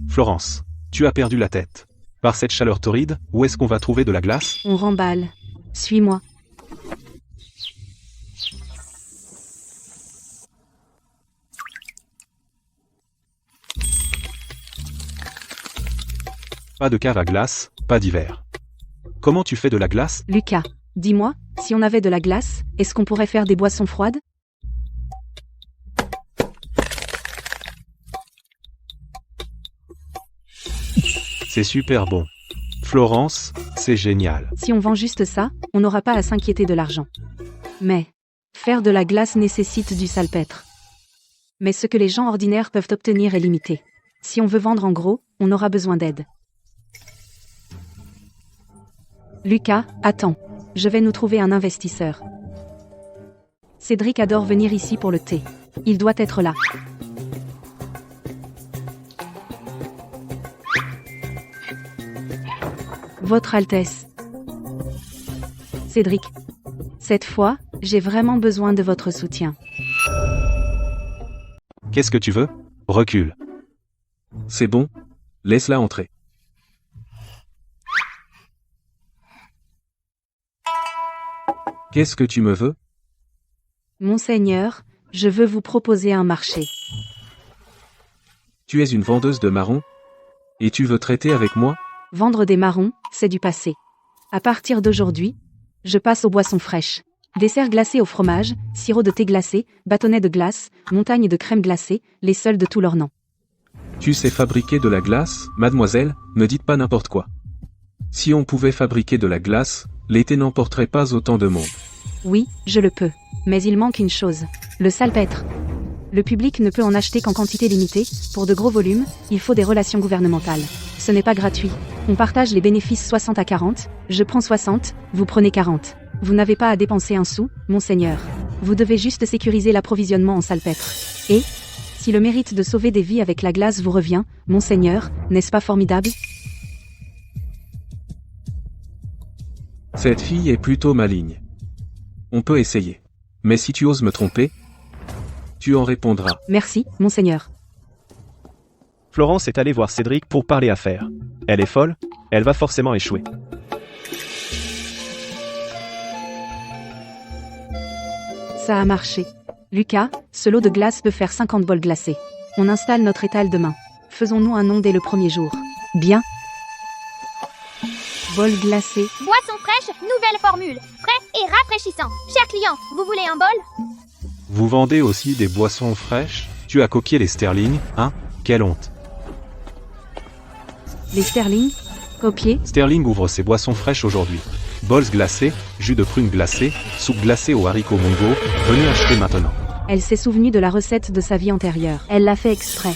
Florence, tu as perdu la tête. Par cette chaleur torride, où est-ce qu'on va trouver de la glace? On remballe. Suis-moi. Pas de cave à glace, pas d'hiver. Comment tu fais de la glace? Lucas, dis-moi, si on avait de la glace, est-ce qu'on pourrait faire des boissons froides? C'est super bon. Florence, c'est génial. Si on vend juste ça, on n'aura pas à s'inquiéter de l'argent. Mais, faire de la glace nécessite du salpêtre. Mais ce que les gens ordinaires peuvent obtenir est limité. Si on veut vendre en gros, on aura besoin d'aide. Lucas, attends. Je vais nous trouver un investisseur. Cédric adore venir ici pour le thé. Il doit être là. Votre Altesse. Cédric. Cette fois, j'ai vraiment besoin de votre soutien. Qu'est-ce que tu veux? Recule. C'est bon. Laisse-la entrer. Qu'est-ce que tu me veux? Monseigneur, je veux vous proposer un marché. Tu es une vendeuse de marrons? Et tu veux traiter avec moi? Vendre des marrons, c'est du passé. À partir d'aujourd'hui, je passe aux boissons fraîches. Desserts glacés au fromage, sirop de thé glacé, bâtonnets de glace, montagnes de crème glacée, les seuls de tout leur nom. Tu sais fabriquer de la glace, mademoiselle, ne dites pas n'importe quoi. Si on pouvait fabriquer de la glace, l'été n'emporterait pas autant de monde. Oui, je le peux. Mais il manque une chose. Le salpêtre. Le public ne peut en acheter qu'en quantité limitée. Pour de gros volumes, il faut des relations gouvernementales. Ce n'est pas gratuit. On partage les bénéfices 60 à 40. Je prends 60, vous prenez 40. Vous n'avez pas à dépenser un sou, monseigneur. Vous devez juste sécuriser l'approvisionnement en salpêtre. Et, si le mérite de sauver des vies avec la glace vous revient, monseigneur, n'est-ce pas formidable? Cette fille est plutôt maligne. On peut essayer. Mais si tu oses me tromper, tu en répondras. Merci, monseigneur. Florence est allée voir Cédric pour parler affaires. Elle est folle, elle va forcément échouer. Ça a marché. Lucas, ce lot de glace peut faire 50 bols glacés. On installe notre étal demain. Faisons-nous un nom dès le premier jour. Bien. Bol glacé. Boisson fraîche, nouvelle formule. Frais et rafraîchissant. Cher client, vous voulez un bol? Vous vendez aussi des boissons fraîches? Tu as copié les Sterling, hein? Quelle honte. Les Sterling? Copiés? Sterling ouvre ses boissons fraîches aujourd'hui. Bols glacés, jus de prune glacé, soupe glacée aux haricots mongo, venez acheter maintenant. Elle s'est souvenue de la recette de sa vie antérieure. Elle l'a fait exprès.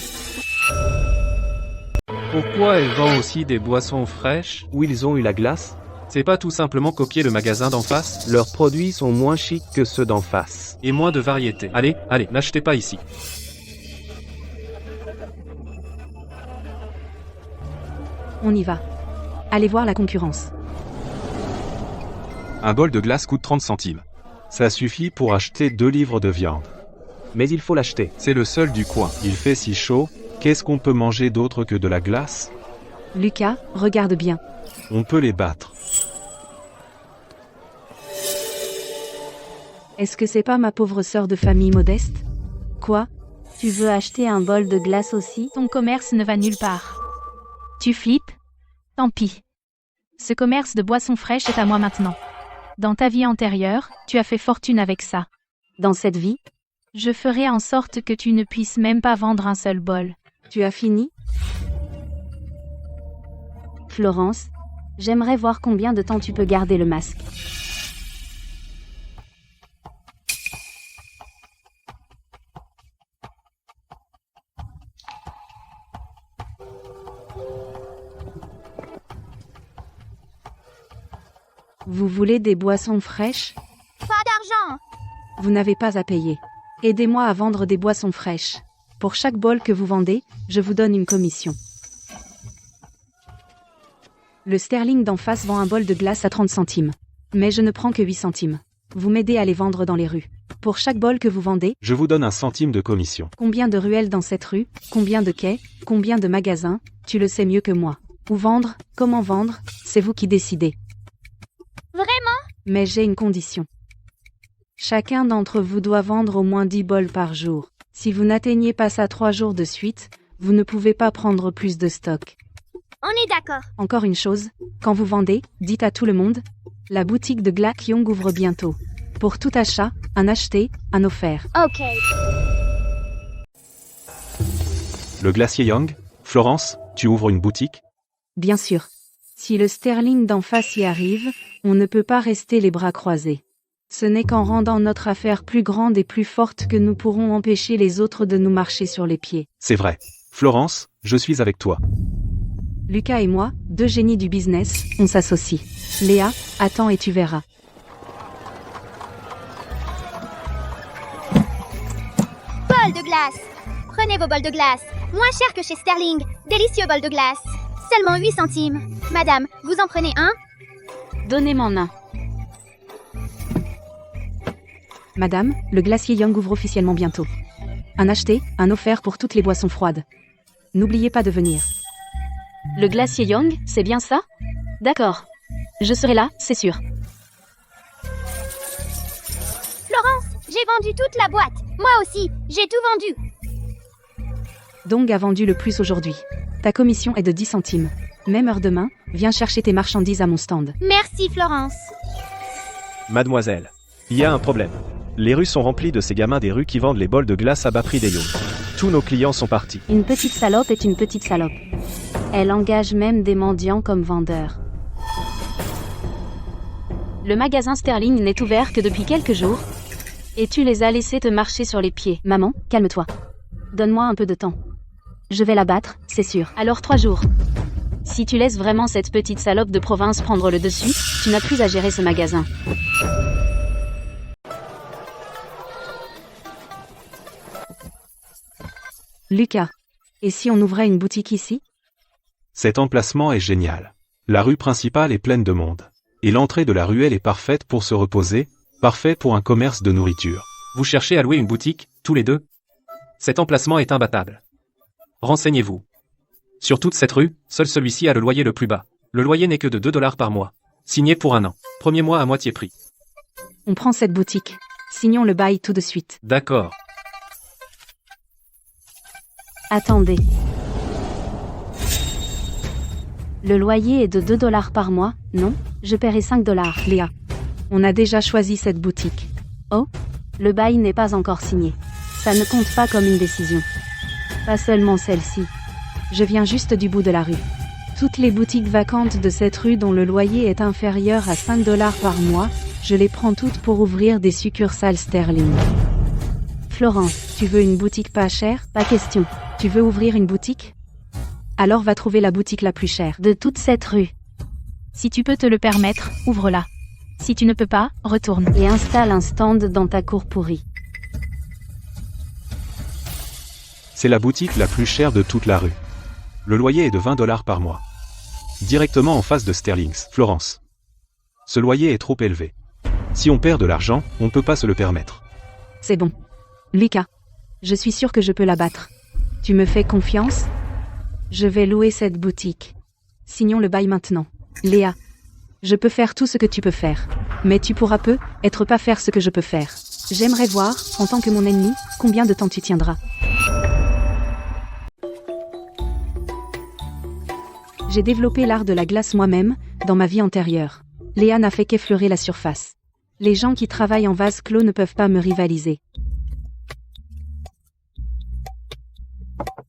Pourquoi elle vend aussi des boissons fraîches? Où ils ont eu la glace? C'est pas tout simplement copier le magasin d'en face? Leurs produits sont moins chics que ceux d'en face. Et moins de variété. Allez, n'achetez pas ici. On y va. Allez voir la concurrence. Un bol de glace coûte 30 centimes. Ça suffit pour acheter 2 livres de viande. Mais il faut l'acheter. C'est le seul du coin. Il fait si chaud, qu'est-ce qu'on peut manger d'autre que de la glace? Lucas, regarde bien. On peut les battre. Est-ce que c'est pas ma pauvre sœur de famille modeste? Quoi? Tu veux acheter un bol de glace aussi? Ton commerce ne va nulle part. Tu flippes? Tant pis. Ce commerce de boissons fraîches est à moi maintenant. Dans ta vie antérieure, tu as fait fortune avec ça. Dans cette vie? Je ferai en sorte que tu ne puisses même pas vendre un seul bol. Tu as fini? Florence, j'aimerais voir combien de temps tu peux garder le masque. Vous voulez des boissons fraîches? Pas d'argent. Vous n'avez pas à payer. Aidez-moi à vendre des boissons fraîches. Pour chaque bol que vous vendez, je vous donne une commission. Le Sterling d'en face vend un bol de glace à 30 centimes. Mais je ne prends que 8 centimes. Vous m'aidez à les vendre dans les rues. Pour chaque bol que vous vendez, Je vous donne 1 centime de commission. combien de ruelles dans cette rue, combien de quais, combien de magasins, tu le sais mieux que moi. Où vendre, comment vendre, c'est vous qui décidez. Vraiment? Mais j'ai une condition. Chacun d'entre vous doit vendre au moins 10 bols par jour. Si vous n'atteignez pas ça 3 jours de suite, vous ne pouvez pas prendre plus de stock. On est d'accord. Encore une chose, quand vous vendez, dites à tout le monde, la boutique de Glac Young ouvre bientôt. Pour tout achat, un acheté, un offert. Ok. Le glacier Young? Florence, tu ouvres une boutique? Bien sûr. Si le Sterling d'en face y arrive, on ne peut pas rester les bras croisés. Ce n'est qu'en rendant notre affaire plus grande et plus forte que nous pourrons empêcher les autres de nous marcher sur les pieds. C'est vrai. Florence, je suis avec toi. Lucas et moi, deux génies du business, on s'associe. Léa, attends et tu verras. Bol de glace. Prenez vos bols de glace. Moins cher que chez Sterling. Délicieux bol de glace. Seulement 8 centimes. Madame, vous en prenez un? Donnez-moi un. Madame, le glacier Young ouvre officiellement bientôt. Un acheté, un offert pour toutes les boissons froides. N'oubliez pas de venir. Le glacier Young, c'est bien ça? D'accord. Je serai là, c'est sûr. Florence, j'ai vendu toute la boîte. Moi aussi, j'ai tout vendu. Dong a vendu le plus aujourd'hui. Ta commission est de 10 centimes. Même heure demain, viens chercher tes marchandises à mon stand. Merci Florence. Mademoiselle, il y a un problème. Les rues sont remplies de ces gamins des rues qui vendent les bols de glace à bas prix des Young. Tous nos clients sont partis. Une petite salope est une petite salope. Elle engage même des mendiants comme vendeurs. Le magasin Sterling n'est ouvert que depuis quelques jours. Et tu les as laissés te marcher sur les pieds. Maman, calme-toi. Donne-moi un peu de temps. Je vais la battre, c'est sûr. Alors 3 jours. Si tu laisses vraiment cette petite salope de province prendre le dessus, tu n'as plus à gérer ce magasin. Lucas. Et si on ouvrait une boutique ici? Cet emplacement est génial. La rue principale est pleine de monde. Et l'entrée de la ruelle est parfaite pour se reposer, parfait pour un commerce de nourriture. Vous cherchez à louer une boutique, tous les deux? Cet emplacement est imbattable. Renseignez-vous. Sur toute cette rue, seul celui-ci a le loyer le plus bas. Le loyer n'est que de 2 $ par mois. Signé pour 1 an. Premier mois à moitié prix. On prend cette boutique. Signons le bail tout de suite. D'accord. Attendez. Le loyer est de 2 $ par mois, non? Je paierai 5 $. Léa. On a déjà choisi cette boutique. Oh? Le bail n'est pas encore signé. Ça ne compte pas comme une décision. Pas seulement celle-ci. Je viens juste du bout de la rue. Toutes les boutiques vacantes de cette rue dont le loyer est inférieur à 5 $ par mois, je les prends toutes pour ouvrir des succursales Sterling. Florence, tu veux une boutique pas chère? Pas question. Tu veux ouvrir une boutique? Alors va trouver la boutique la plus chère. De toute cette rue. Si tu peux te le permettre, ouvre-la. Si tu ne peux pas, retourne. Et installe un stand dans ta cour pourrie. C'est la boutique la plus chère de toute la rue. Le loyer est de 20 $ par mois. Directement en face de Sterling's, Florence. Ce loyer est trop élevé. Si on perd de l'argent, on ne peut pas se le permettre. C'est bon. Lucas. Je suis sûr que je peux la battre. Tu me fais confiance? Je vais louer cette boutique. Signons le bail maintenant. Léa. Je peux faire tout ce que tu peux faire. Mais tu pourras peut-être pas faire ce que je peux faire. J'aimerais voir, en tant que mon ennemi, combien de temps tu tiendras. J'ai développé l'art de la glace moi-même, dans ma vie antérieure. Léa n'a fait qu'effleurer la surface. Les gens qui travaillent en vase clos ne peuvent pas me rivaliser.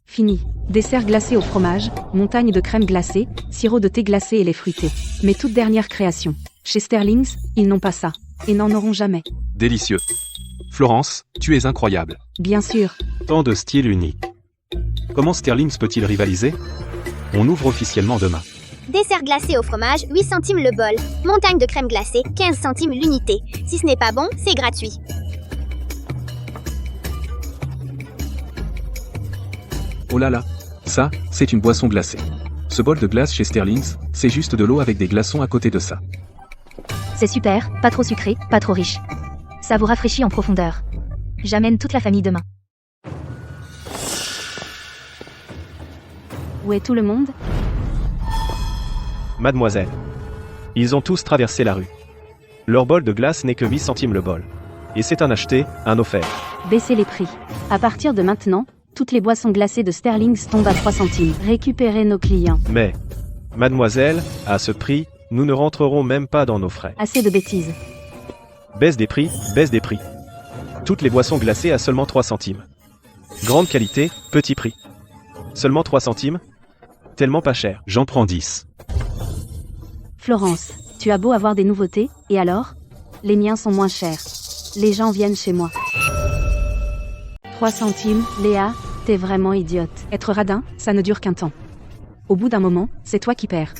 Fini. Dessert glacé au fromage, montagne de crème glacée, sirop de thé glacé et lait fruité. Mes toutes dernières créations. Chez Sterling's, ils n'ont pas ça. Et n'en auront jamais. Délicieux. Florence, tu es incroyable. Bien sûr. Tant de styles uniques. Comment Sterling's peut-il rivaliser? On ouvre officiellement demain. Dessert glacé au fromage, 8 centimes le bol. Montagne de crème glacée, 15 centimes l'unité. Si ce n'est pas bon, c'est gratuit. Oh là là. Ça, c'est une boisson glacée. Ce bol de glace chez Sterling's, c'est juste de l'eau avec des glaçons à côté de ça. C'est super, pas trop sucré, pas trop riche. Ça vous rafraîchit en profondeur. J'amène toute la famille demain. Où est tout le monde? Mademoiselle. Ils ont tous traversé la rue. Leur bol de glace n'est que 8 centimes le bol. Et c'est un acheté, un offert. Baissez les prix. À partir de maintenant, toutes les boissons glacées de Sterling's tombent à 3 centimes. Récupérez nos clients. Mais, mademoiselle, à ce prix, nous ne rentrerons même pas dans nos frais. Assez de bêtises. Baisse des prix, baisse des prix. Toutes les boissons glacées à seulement 3 centimes. Grande qualité, petit prix. Seulement 3 centimes? Tellement pas cher. J'en prends 10. Florence, tu as beau avoir des nouveautés, et alors? Les miens sont moins chers. Les gens viennent chez moi. 3 centimes, Léa, t'es vraiment idiote. Être radin, ça ne dure qu'un temps. Au bout d'un moment, c'est toi qui perds.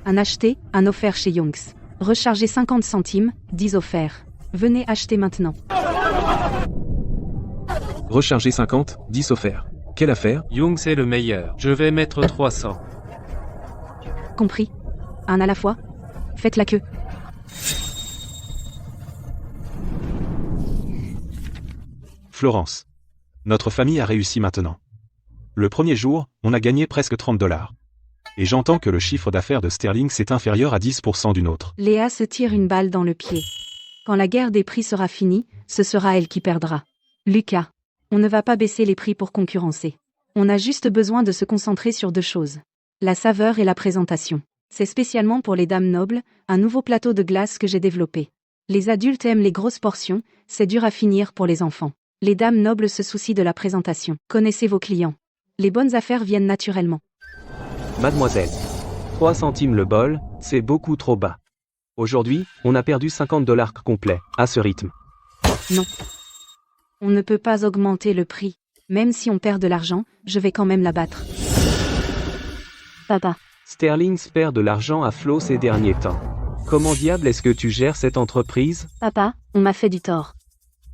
Un acheté, un offert chez Youngs. Rechargez 50 centimes, 10 offerts. Venez acheter maintenant. Recharger 50, 10 offerts. Quelle affaire? Young c'est le meilleur. Je vais mettre 300. Compris. Un à la fois. Faites la queue. Florence. Notre famille a réussi maintenant. Le premier jour, on a gagné presque 30 $. Et j'entends que le chiffre d'affaires de Sterling est inférieur à 10% d'une autre. Léa se tire une balle dans le pied. Quand la guerre des prix sera finie, ce sera elle qui perdra. Lucas. On ne va pas baisser les prix pour concurrencer. On a juste besoin de se concentrer sur 2 choses. La saveur et la présentation. C'est spécialement pour les dames nobles, un nouveau plateau de glace que j'ai développé. Les adultes aiment les grosses portions, c'est dur à finir pour les enfants. Les dames nobles se soucient de la présentation. Connaissez vos clients. Les bonnes affaires viennent naturellement. Mademoiselle. 3 centimes le bol, c'est beaucoup trop bas. Aujourd'hui, on a perdu 50 $ complets, à ce rythme. Non. On ne peut pas augmenter le prix. Même si on perd de l'argent, je vais quand même la battre. Papa. Sterling perd de l'argent à flot ces derniers temps. Comment diable est-ce que tu gères cette entreprise? Papa, on m'a fait du tort.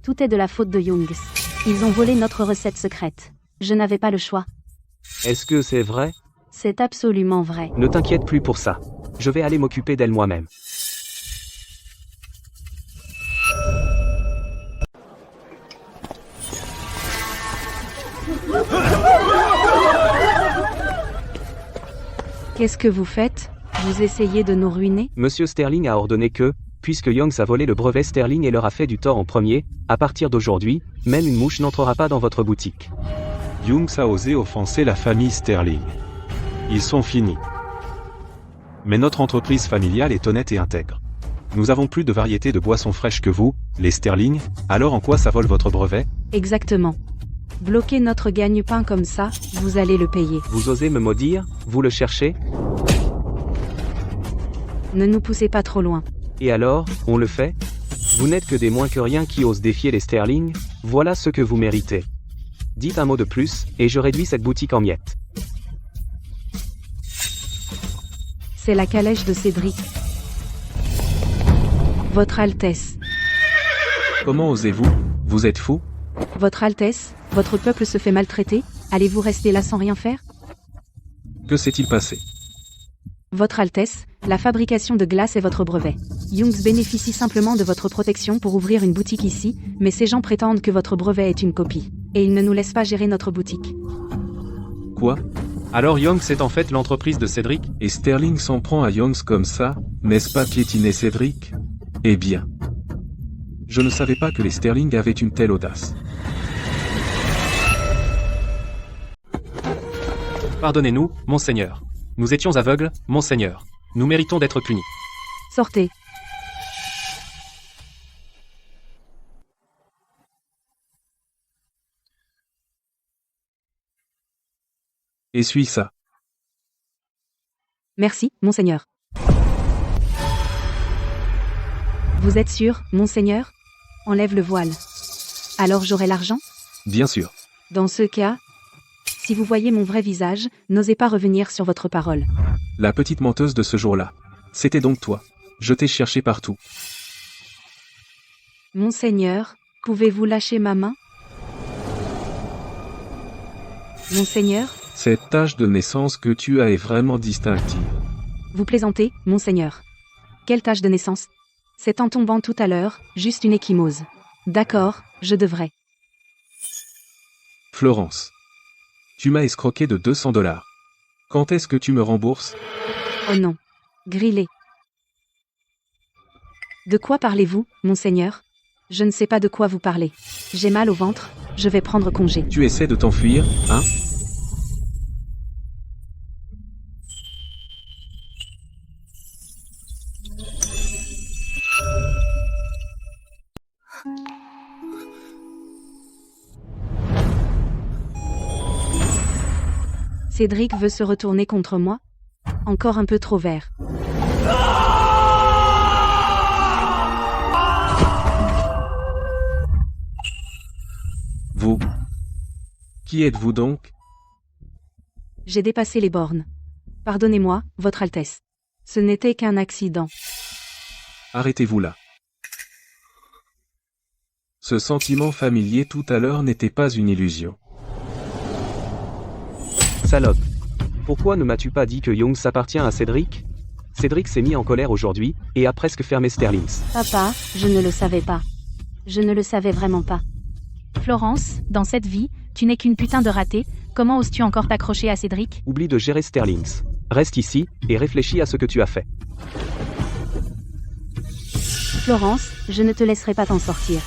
Tout est de la faute de Youngs. Ils ont volé notre recette secrète. Je n'avais pas le choix. Est-ce que c'est vrai? C'est absolument vrai. Ne t'inquiète plus pour ça. Je vais aller m'occuper d'elle moi-même. Qu'est-ce que vous faites? Vous essayez de nous ruiner? Monsieur Sterling a ordonné que, puisque Youngs a volé le brevet Sterling et leur a fait du tort en premier, à partir d'aujourd'hui, même une mouche n'entrera pas dans votre boutique. Youngs a osé offenser la famille Sterling. Ils sont finis. Mais notre entreprise familiale est honnête et intègre. Nous avons plus de variétés de boissons fraîches que vous, les Sterling, alors en quoi ça vole votre brevet? Exactement. Bloquer notre gagne-pain comme ça, vous allez le payer. Vous osez me maudire? Vous le cherchez? Ne nous poussez pas trop loin. Et alors, on le fait? Vous n'êtes que des moins que rien qui osent défier les Sterling, voilà ce que vous méritez. Dites un mot de plus, et je réduis cette boutique en miettes. C'est la calèche de Cédric. Votre Altesse. Comment osez-vous? Vous êtes fou? Votre Altesse, votre peuple se fait maltraiter, allez-vous rester là sans rien faire? Que s'est-il passé? Votre Altesse, la fabrication de glace est votre brevet. Youngs bénéficie simplement de votre protection pour ouvrir une boutique ici, mais ces gens prétendent que votre brevet est une copie. Et ils ne nous laissent pas gérer notre boutique. Quoi? Alors Young c'est en fait l'entreprise de Cédric? Et Sterling s'en prend à Youngs comme ça, n'est-ce pas piétiner Cédric? Eh bien. Je ne savais pas que les Sterling avaient une telle audace. Pardonnez-nous, monseigneur. Nous étions aveugles, monseigneur. Nous méritons d'être punis. Sortez. Essuie ça. Merci, monseigneur. Vous êtes sûr, monseigneur? Enlève le voile. Alors j'aurai l'argent? Bien sûr. Dans ce cas, si vous voyez mon vrai visage, n'osez pas revenir sur votre parole. La petite menteuse de ce jour-là. C'était donc toi. Je t'ai cherché partout. Monseigneur, pouvez-vous lâcher ma main? Monseigneur? Cette tache de naissance que tu as est vraiment distinctive. Vous plaisantez, monseigneur. Quelle tache de naissance? C'est en tombant tout à l'heure, juste une échymose. D'accord, je devrais. Florence. Tu m'as escroqué de 200 $. Quand est-ce que tu me rembourses? Oh non. Grillé. De quoi parlez-vous, monseigneur? Je ne sais pas de quoi vous parlez. J'ai mal au ventre, je vais prendre congé. Tu essaies de t'enfuir, hein? Cédric veut se retourner contre moi? Encore un peu trop vert. Vous. Qui êtes-vous donc? J'ai dépassé les bornes. Pardonnez-moi, Votre Altesse. Ce n'était qu'un accident. Arrêtez-vous là. Ce sentiment familier tout à l'heure n'était pas une illusion. Salope. Pourquoi ne m'as-tu pas dit que Young s'appartient à Cédric? Cédric s'est mis en colère aujourd'hui, et a presque fermé Sterlings. Papa, je ne le savais pas. Je ne le savais vraiment pas. Florence, dans cette vie, tu n'es qu'une putain de ratée, comment oses-tu encore t'accrocher à Cédric? Oublie de gérer Sterlings. Reste ici, et réfléchis à ce que tu as fait. Florence, je ne te laisserai pas t'en sortir.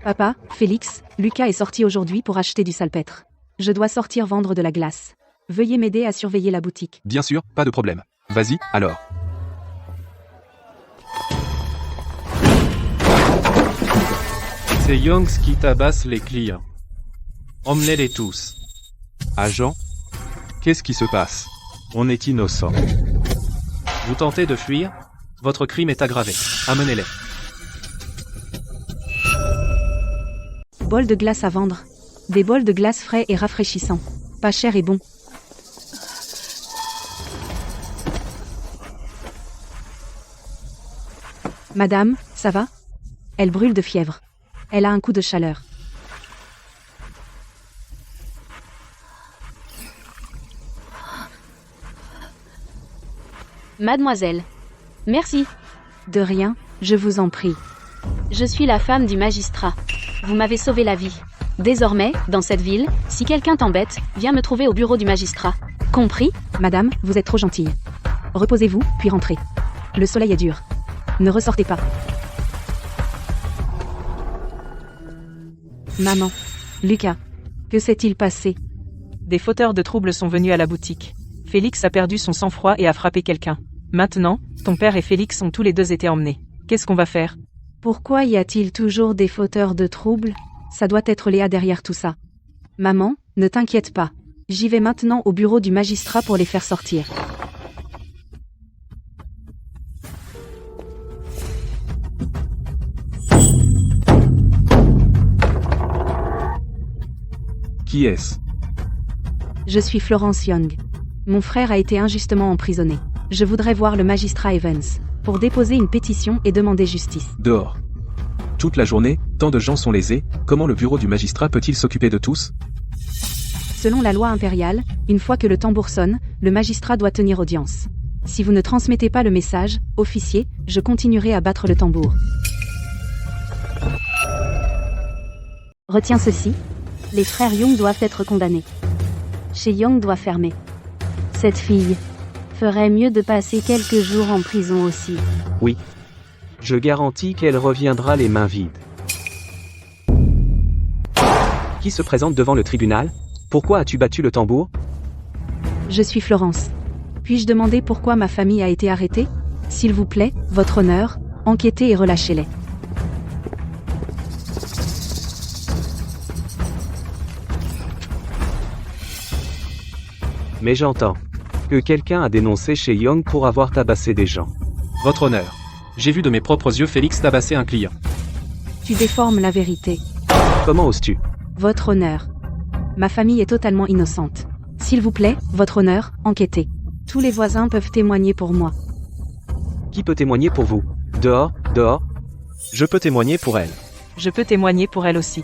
Papa, Félix, Lucas est sorti aujourd'hui pour acheter du salpêtre. Je dois sortir vendre de la glace. Veuillez m'aider à surveiller la boutique. Bien sûr, pas de problème. Vas-y, alors. C'est Youngs qui tabasse les clients. Emmenez-les tous. Agent? Qu'est-ce qui se passe? On est innocent. Vous tentez de fuir? Votre crime est aggravé. Amenez-les. Bol de glace à vendre. Des bols de glace frais et rafraîchissants. Pas cher et bon. Madame, ça va? Elle brûle de fièvre. Elle a un coup de chaleur. Mademoiselle. Merci. De rien, je vous en prie. Je suis la femme du magistrat. Vous m'avez sauvé la vie. Désormais, dans cette ville, si quelqu'un t'embête, viens me trouver au bureau du magistrat. Compris? Madame, vous êtes trop gentille. Reposez-vous, puis rentrez. Le soleil est dur. Ne ressortez pas. Maman. Lucas. Que s'est-il passé? Des fauteurs de troubles sont venus à la boutique. Félix a perdu son sang-froid et a frappé quelqu'un. Maintenant, ton père et Félix ont tous les deux été emmenés. Qu'est-ce qu'on va faire? Pourquoi y a-t-il toujours des fauteurs de troubles? Ça doit être Léa derrière tout ça. Maman, ne t'inquiète pas. J'y vais maintenant au bureau du magistrat pour les faire sortir. Qui est-ce? Je suis Florence Young. Mon frère a été injustement emprisonné. Je voudrais voir le magistrat Evans, pour déposer une pétition et demander justice. Dehors. Toute la journée, tant de gens sont lésés, comment le bureau du magistrat peut-il s'occuper de tous? Selon la loi impériale, une fois que le tambour sonne, le magistrat doit tenir audience. Si vous ne transmettez pas le message, officier, je continuerai à battre le tambour. Retiens ceci. Les frères Young doivent être condamnés. Chez Young doit fermer. Cette fille ferait mieux de passer quelques jours en prison aussi. Oui. Je garantis qu'elle reviendra les mains vides. Qui se présente devant le tribunal? Pourquoi as-tu battu le tambour? Je suis Florence. Puis-je demander pourquoi ma famille a été arrêtée? S'il vous plaît, votre honneur, enquêtez et relâchez-les. Mais j'entends que quelqu'un a dénoncé chez Young pour avoir tabassé des gens. Votre honneur. J'ai vu de mes propres yeux Félix tabasser un client. Tu déformes la vérité. Comment oses-tu? Votre honneur. Ma famille est totalement innocente. S'il vous plaît, votre honneur, enquêtez. Tous les voisins peuvent témoigner pour moi. Qui peut témoigner pour vous? Dehors, dehors. Je peux témoigner pour elle. Je peux témoigner pour elle aussi.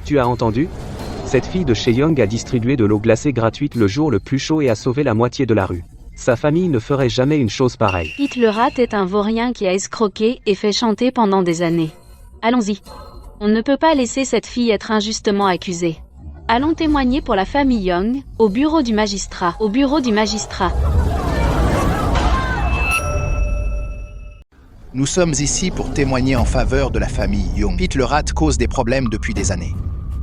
Tu as entendu? Cette fille de chez Young a distribué de l'eau glacée gratuite le jour le plus chaud et a sauvé la moitié de la rue. Sa famille ne ferait jamais une chose pareille. Pete le rat est un vaurien qui a escroqué et fait chanter pendant des années. Allons-y. On ne peut pas laisser cette fille être injustement accusée. Allons témoigner pour la famille Young, au bureau du magistrat. Au bureau du magistrat. Nous sommes ici pour témoigner en faveur de la famille Young. Pete le rat cause des problèmes depuis des années.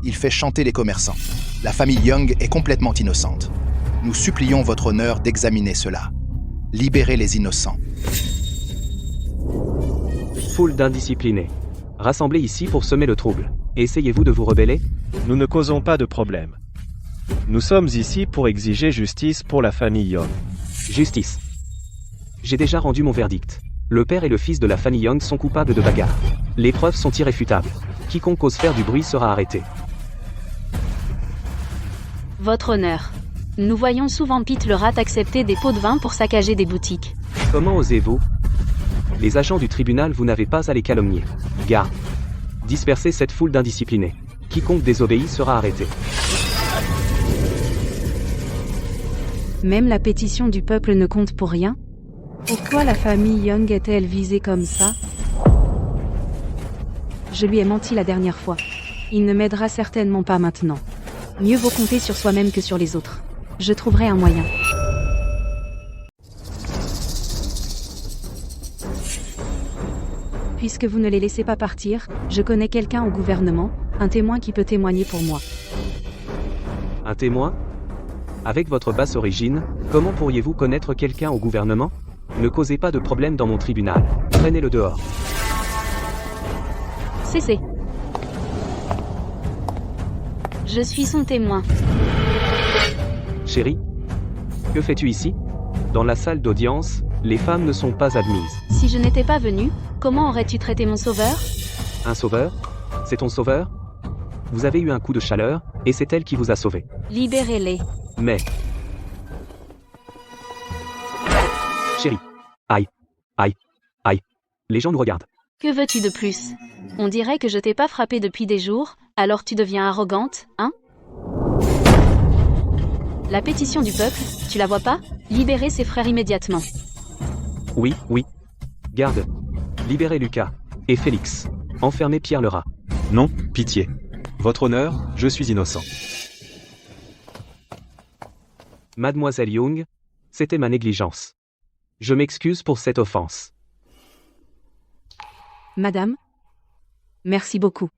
Il fait chanter les commerçants. La famille Young est complètement innocente. Nous supplions votre honneur d'examiner cela. Libérez les innocents. Foule d'indisciplinés. Rassemblés ici pour semer le trouble. Essayez-vous de vous rebeller? Nous ne causons pas de problème. Nous sommes ici pour exiger justice pour la famille Young. Justice. J'ai déjà rendu mon verdict. Le père et le fils de la famille Young sont coupables de bagarre. Les preuves sont irréfutables. Quiconque ose faire du bruit sera arrêté. Votre honneur. Nous voyons souvent Pete le rat accepter des pots de vin pour saccager des boutiques. Comment osez-vous? Les agents du tribunal, vous n'avez pas à les calomnier. Garde. Dispersez cette foule d'indisciplinés. Quiconque désobéit sera arrêté. Même la pétition du peuple ne compte pour rien? Pourquoi la famille Young est-elle visée comme ça? Je lui ai menti la dernière fois. Il ne m'aidera certainement pas maintenant. Mieux vaut compter sur soi-même que sur les autres. Je trouverai un moyen. Puisque vous ne les laissez pas partir, je connais quelqu'un au gouvernement, un témoin qui peut témoigner pour moi. Un témoin? Avec votre basse origine, comment pourriez-vous connaître quelqu'un au gouvernement? Ne causez pas de problème dans mon tribunal. Traînez-le dehors. Cessez. Je suis son témoin. Chérie? Que fais-tu ici? Dans la salle d'audience, les femmes ne sont pas admises. Si je n'étais pas venu, comment aurais-tu traité mon sauveur? Un sauveur? C'est ton sauveur? Vous avez eu un coup de chaleur, et c'est elle qui vous a sauvé. Libérez-les. Mais... Chérie. Aïe. Aïe. Aïe. Les gens nous regardent. Que veux-tu de plus? On dirait que je t'ai pas frappé depuis des jours, alors tu deviens arrogante, hein? La pétition du peuple, tu la vois pas? Libérez ses frères immédiatement. Oui, oui. Garde. Libérez Lucas. Et Félix. Enfermez Pierre le rat. Non, pitié. Votre honneur, je suis innocent. Mademoiselle Young, c'était ma négligence. Je m'excuse pour cette offense. Madame? Merci beaucoup.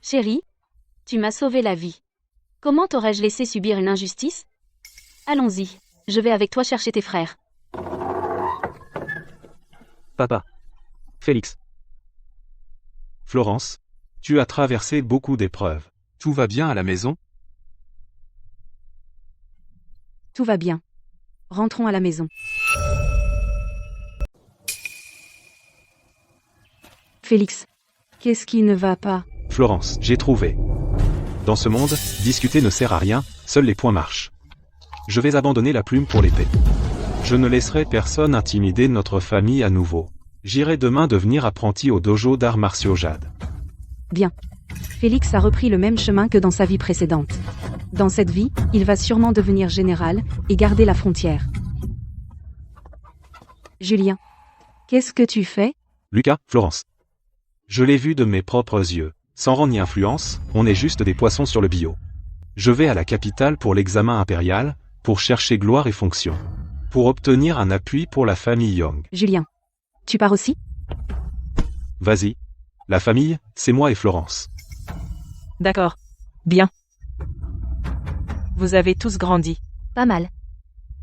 Chérie, tu m'as sauvé la vie. Comment t'aurais-je laissé subir une injustice? Allons-y, je vais avec toi chercher tes frères. Papa. Félix. Florence, tu as traversé beaucoup d'épreuves. Tout va bien à la maison? Tout va bien. Rentrons à la maison. Félix. Qu'est-ce qui ne va pas? Florence, j'ai trouvé. Dans ce monde, discuter ne sert à rien, seuls les points marchent. Je vais abandonner la plume pour l'épée. Je ne laisserai personne intimider notre famille à nouveau. J'irai demain devenir apprenti au dojo d'arts martiaux Jade. Bien. Félix a repris le même chemin que dans sa vie précédente. Dans cette vie, il va sûrement devenir général, et garder la frontière. Julien. Qu'est-ce que tu fais? Lucas, Florence. Je l'ai vu de mes propres yeux. Sans rang ni influence, on est juste des poissons sur le bio. Je vais à la capitale pour l'examen impérial, pour chercher gloire et fonction. Pour obtenir un appui pour la famille Young. Julien. Tu pars aussi? Vas-y. La famille, c'est moi et Florence. D'accord. Bien. Vous avez tous grandi. Pas mal.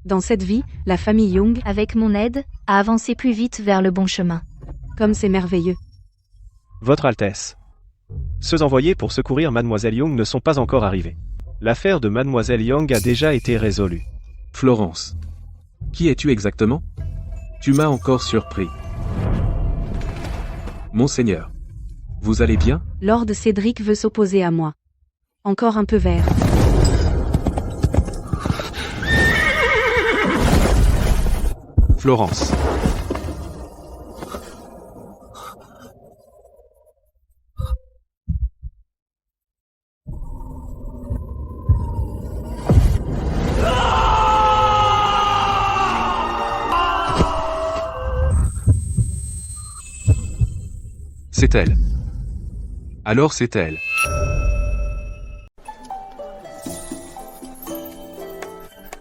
Dans cette vie, la famille Young, Avec mon aide, a avancé plus vite vers le bon chemin. comme c'est merveilleux. Votre Altesse. Ceux envoyés pour secourir Mademoiselle Young ne sont pas encore arrivés. L'affaire de Mademoiselle Young a déjà été résolue. Florence. Qui es-tu exactement? Tu m'as encore surpris. Monseigneur. Vous allez bien? Lord Cédric veut s'opposer à moi. Encore un peu vert. Florence. C'est elle. Alors c'est elle.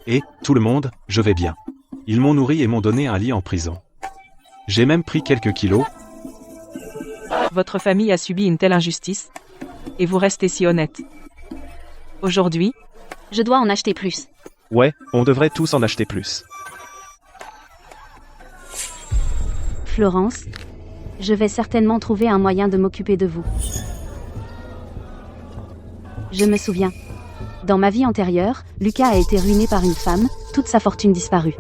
Et, tout le monde, je vais bien. Ils m'ont nourri et m'ont donné un lit en prison. J'ai même pris quelques kilos. Votre famille a subi une telle injustice. Et vous restez si honnête. Aujourd'hui, je dois en acheter plus. Ouais, on devrait tous en acheter plus. Florence, je vais certainement trouver un moyen de m'occuper de vous. Je me souviens. Dans ma vie antérieure, Lucas a été ruiné par une femme, toute sa fortune disparue.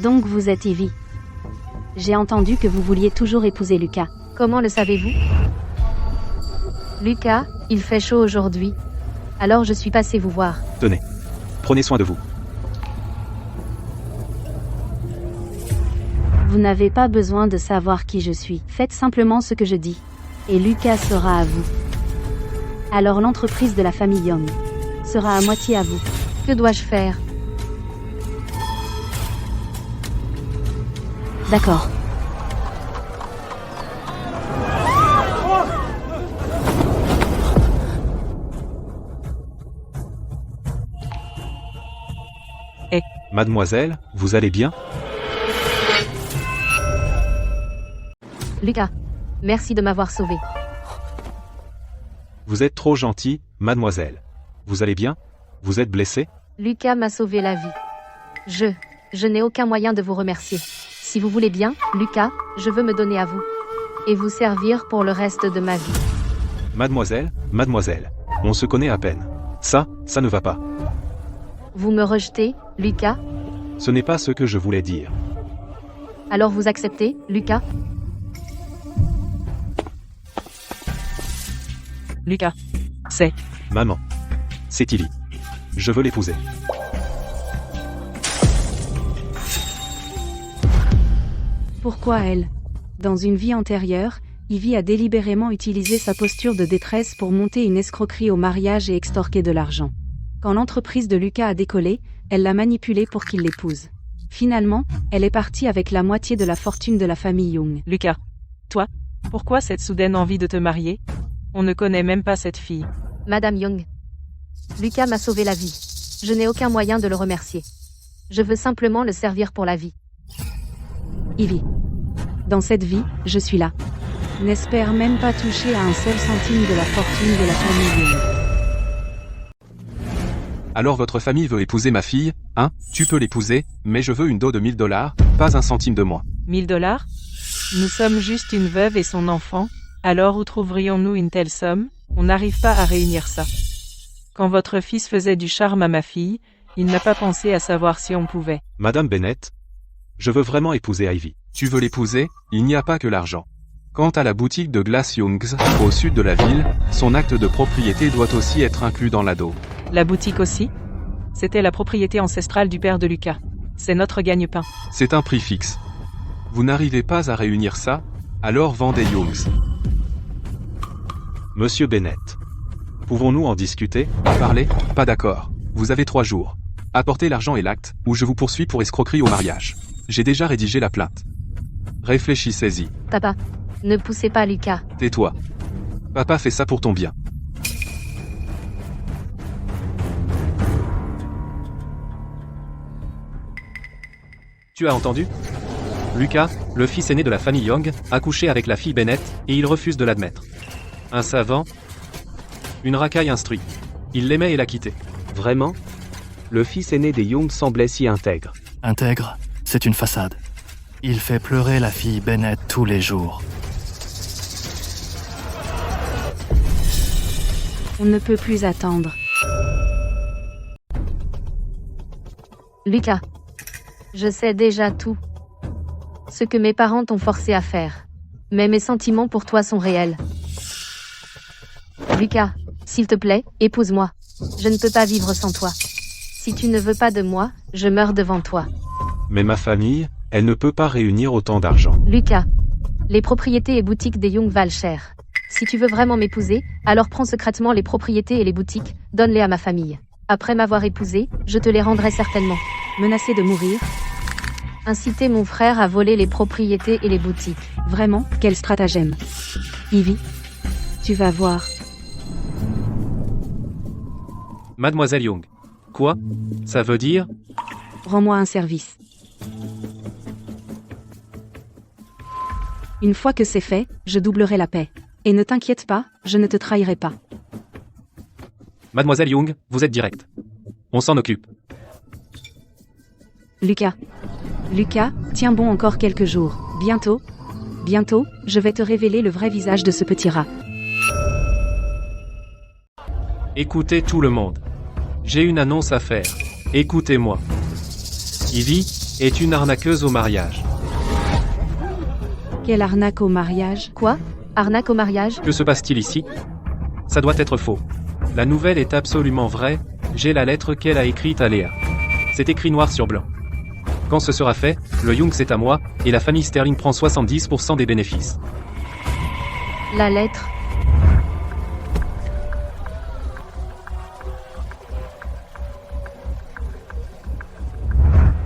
Donc vous êtes Ivy. J'ai entendu que vous vouliez toujours épouser Lucas. Comment le savez-vous? Lucas, il fait chaud aujourd'hui. Alors je suis passé vous voir. Tenez. Prenez soin de vous. Vous n'avez pas besoin de savoir qui je suis. Faites simplement ce que je dis. Et Lucas sera à vous. Alors l'entreprise de la famille Young sera à moitié à vous. Que dois-je faire? D'accord. Mademoiselle, vous allez bien? Lucas, merci de m'avoir sauvé. Vous êtes trop gentil, mademoiselle. Vous allez bien? Vous êtes blessé? Lucas m'a sauvé la vie. Je n'ai aucun moyen de vous remercier. Si vous voulez bien, Lucas, je veux me donner à vous. Et vous servir pour le reste de ma vie. Mademoiselle, on se connaît à peine. Ça ne va pas. Vous me rejetez, Lucas? Ce n'est pas ce que je voulais dire. Alors vous acceptez, Lucas? Lucas. C'est. Maman. C'est Tilly. Je veux l'épouser. Pourquoi elle? Dans une vie antérieure, Ivy a délibérément utilisé sa posture de détresse pour monter une escroquerie au mariage et extorquer de l'argent. Quand l'entreprise de Lucas a décollé, elle l'a manipulé pour qu'il l'épouse. Finalement, elle est partie avec la moitié de la fortune de la famille Young. Lucas. Toi, pourquoi cette soudaine envie de te marier? On ne connaît même pas cette fille. Madame Young. Lucas m'a sauvé la vie. Je n'ai aucun moyen de le remercier. Je veux simplement le servir pour la vie. Ivy. Dans cette vie, je suis là. N'espère même pas toucher à un seul centime de la fortune de la famille Young. Alors votre famille veut épouser ma fille, hein? Tu peux l'épouser, mais je veux une dot de $1000, pas un centime de moins. $1000? Nous sommes juste une veuve et son enfant, alors où trouverions-nous une telle somme? On n'arrive pas à réunir ça. Quand votre fils faisait du charme à ma fille, il n'a pas pensé à savoir si on pouvait. Madame Bennett, je veux vraiment épouser Ivy. Tu veux l'épouser? Il n'y a pas que l'argent. Quant à la boutique de glace Young's, au sud de la ville, son acte de propriété doit aussi être inclus dans la dot. La boutique aussi? C'était la propriété ancestrale du père de Lucas. C'est notre gagne-pain. C'est un prix fixe. Vous n'arrivez pas à réunir ça? Alors vendez Young's. Monsieur Bennett, pouvons-nous en discuter? Parler? Pas d'accord. Vous avez 3 jours. Apportez l'argent et l'acte, ou je vous poursuis pour escroquerie au mariage. J'ai déjà rédigé la plainte. Réfléchissez-y. Papa, ne poussez pas Lucas. Tais-toi. Papa fait ça pour ton bien. Tu as entendu? Lucas, le fils aîné de la famille Young, a couché avec la fille Bennett, et il refuse de l'admettre. Un savant? Une racaille instruite. Il l'aimait et l'a quitté. Vraiment? Le fils aîné des Young semblait si intègre. Intègre, c'est une façade. Il fait pleurer la fille Bennett tous les jours. On ne peut plus attendre. Lucas. Je sais déjà tout. Ce que mes parents t'ont forcé à faire. Mais mes sentiments pour toi sont réels. Lucas, s'il te plaît, épouse-moi. Je ne peux pas vivre sans toi. Si tu ne veux pas de moi, je meurs devant toi. Mais ma famille, elle ne peut pas réunir autant d'argent. Lucas, les propriétés et boutiques des Young valent cher. Si tu veux vraiment m'épouser, alors prends secrètement les propriétés et les boutiques, donne-les à ma famille. Après m'avoir épousé, je te les rendrai certainement. Menacé de mourir? Inciter mon frère à voler les propriétés et les boutiques. Vraiment, quel stratagème. Ivy, tu vas voir. Mademoiselle Young. Quoi? Ça veut dire? Rends-moi un service. Une fois que c'est fait, je doublerai la paix. Et ne t'inquiète pas, je ne te trahirai pas. Mademoiselle Young, vous êtes directe. On s'en occupe. Lucas, tiens bon encore quelques jours. Bientôt, je vais te révéler le vrai visage de ce petit rat. Écoutez tout le monde. J'ai une annonce à faire. Écoutez-moi. Ivy est une arnaqueuse au mariage. Quelle arnaque au mariage? Quoi? Arnaque au mariage? Que se passe-t-il ici? Ça doit être faux. La nouvelle est absolument vraie, j'ai la lettre qu'elle a écrite à Léa. C'est écrit noir sur blanc. Quand ce sera fait, le Young c'est à moi, et la famille Sterling prend 70% des bénéfices. La lettre.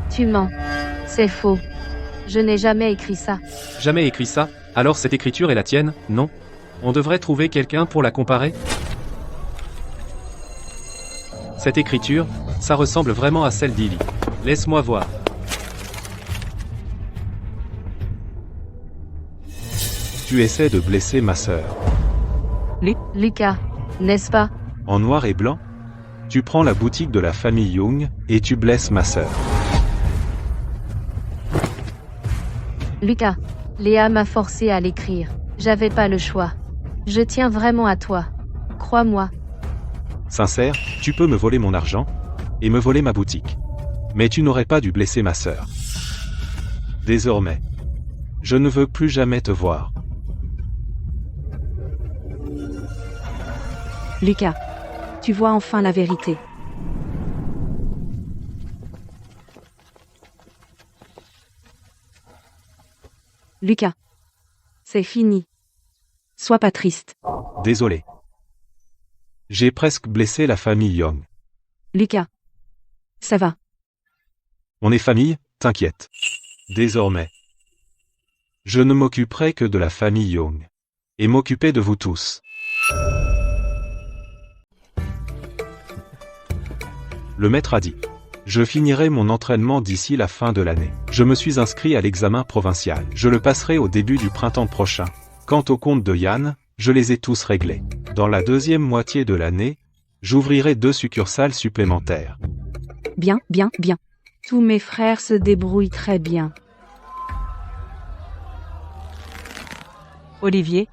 Tu mens. C'est faux. Je n'ai jamais écrit ça. Jamais écrit ça, alors cette écriture est la tienne, non? On devrait trouver quelqu'un pour la comparer? Cette écriture, ça ressemble vraiment à celle d'Illy. Laisse-moi voir. Tu essaies de blesser ma sœur. Lucas, n'est-ce pas? En noir et blanc? Tu prends la boutique de la famille Young, et tu blesses ma sœur. Lucas, Léa m'a forcé à l'écrire. J'avais pas le choix. Je tiens vraiment à toi. Crois-moi. Sincère, tu peux me voler mon argent, et me voler ma boutique. Mais tu n'aurais pas dû blesser ma sœur. Désormais, je ne veux plus jamais te voir. Lucas, tu vois enfin la vérité. Lucas, c'est fini. Sois pas triste. Désolé. J'ai presque blessé la famille Young. Lucas, ça va. On est famille, t'inquiète. Désormais, je ne m'occuperai que de la famille Young. Et m'occuper de vous tous. Le maître a dit. Je finirai mon entraînement d'ici la fin de l'année. Je me suis inscrit à l'examen provincial. Je le passerai au début du printemps prochain. Quant aux comptes de Yann, je les ai tous réglés. Dans la deuxième moitié de l'année, j'ouvrirai 2 succursales supplémentaires. Bien, bien, bien. Tous mes frères se débrouillent très bien. Olivier,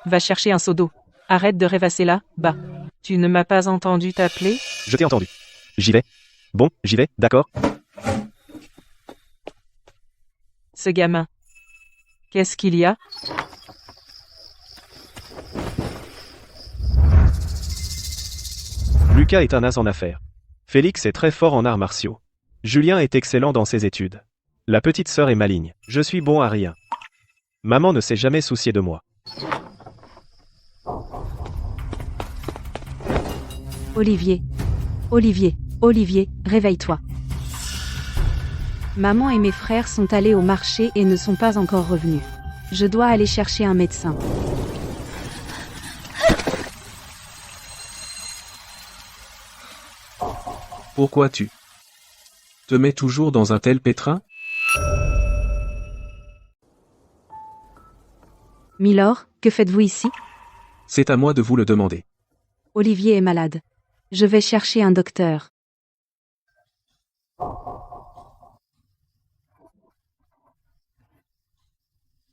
va chercher un seau d'eau. Arrête de rêvasser là, bas. Tu ne m'as pas entendu t'appeler? Je t'ai entendu. J'y vais. Bon, j'y vais, d'accord. Ce gamin. Qu'est-ce qu'il y a? Lucas est un as en affaires. Félix est très fort en arts martiaux. Julien est excellent dans ses études. La petite sœur est maligne. Je suis bon à rien. Maman ne s'est jamais souciée de moi. Olivier, réveille-toi. Maman et mes frères sont allés au marché et ne sont pas encore revenus. Je dois aller chercher un médecin. Pourquoi tu te mets toujours dans un tel pétrin? Milord, que faites-vous ici? C'est à moi de vous le demander. Olivier est malade. Je vais chercher un docteur.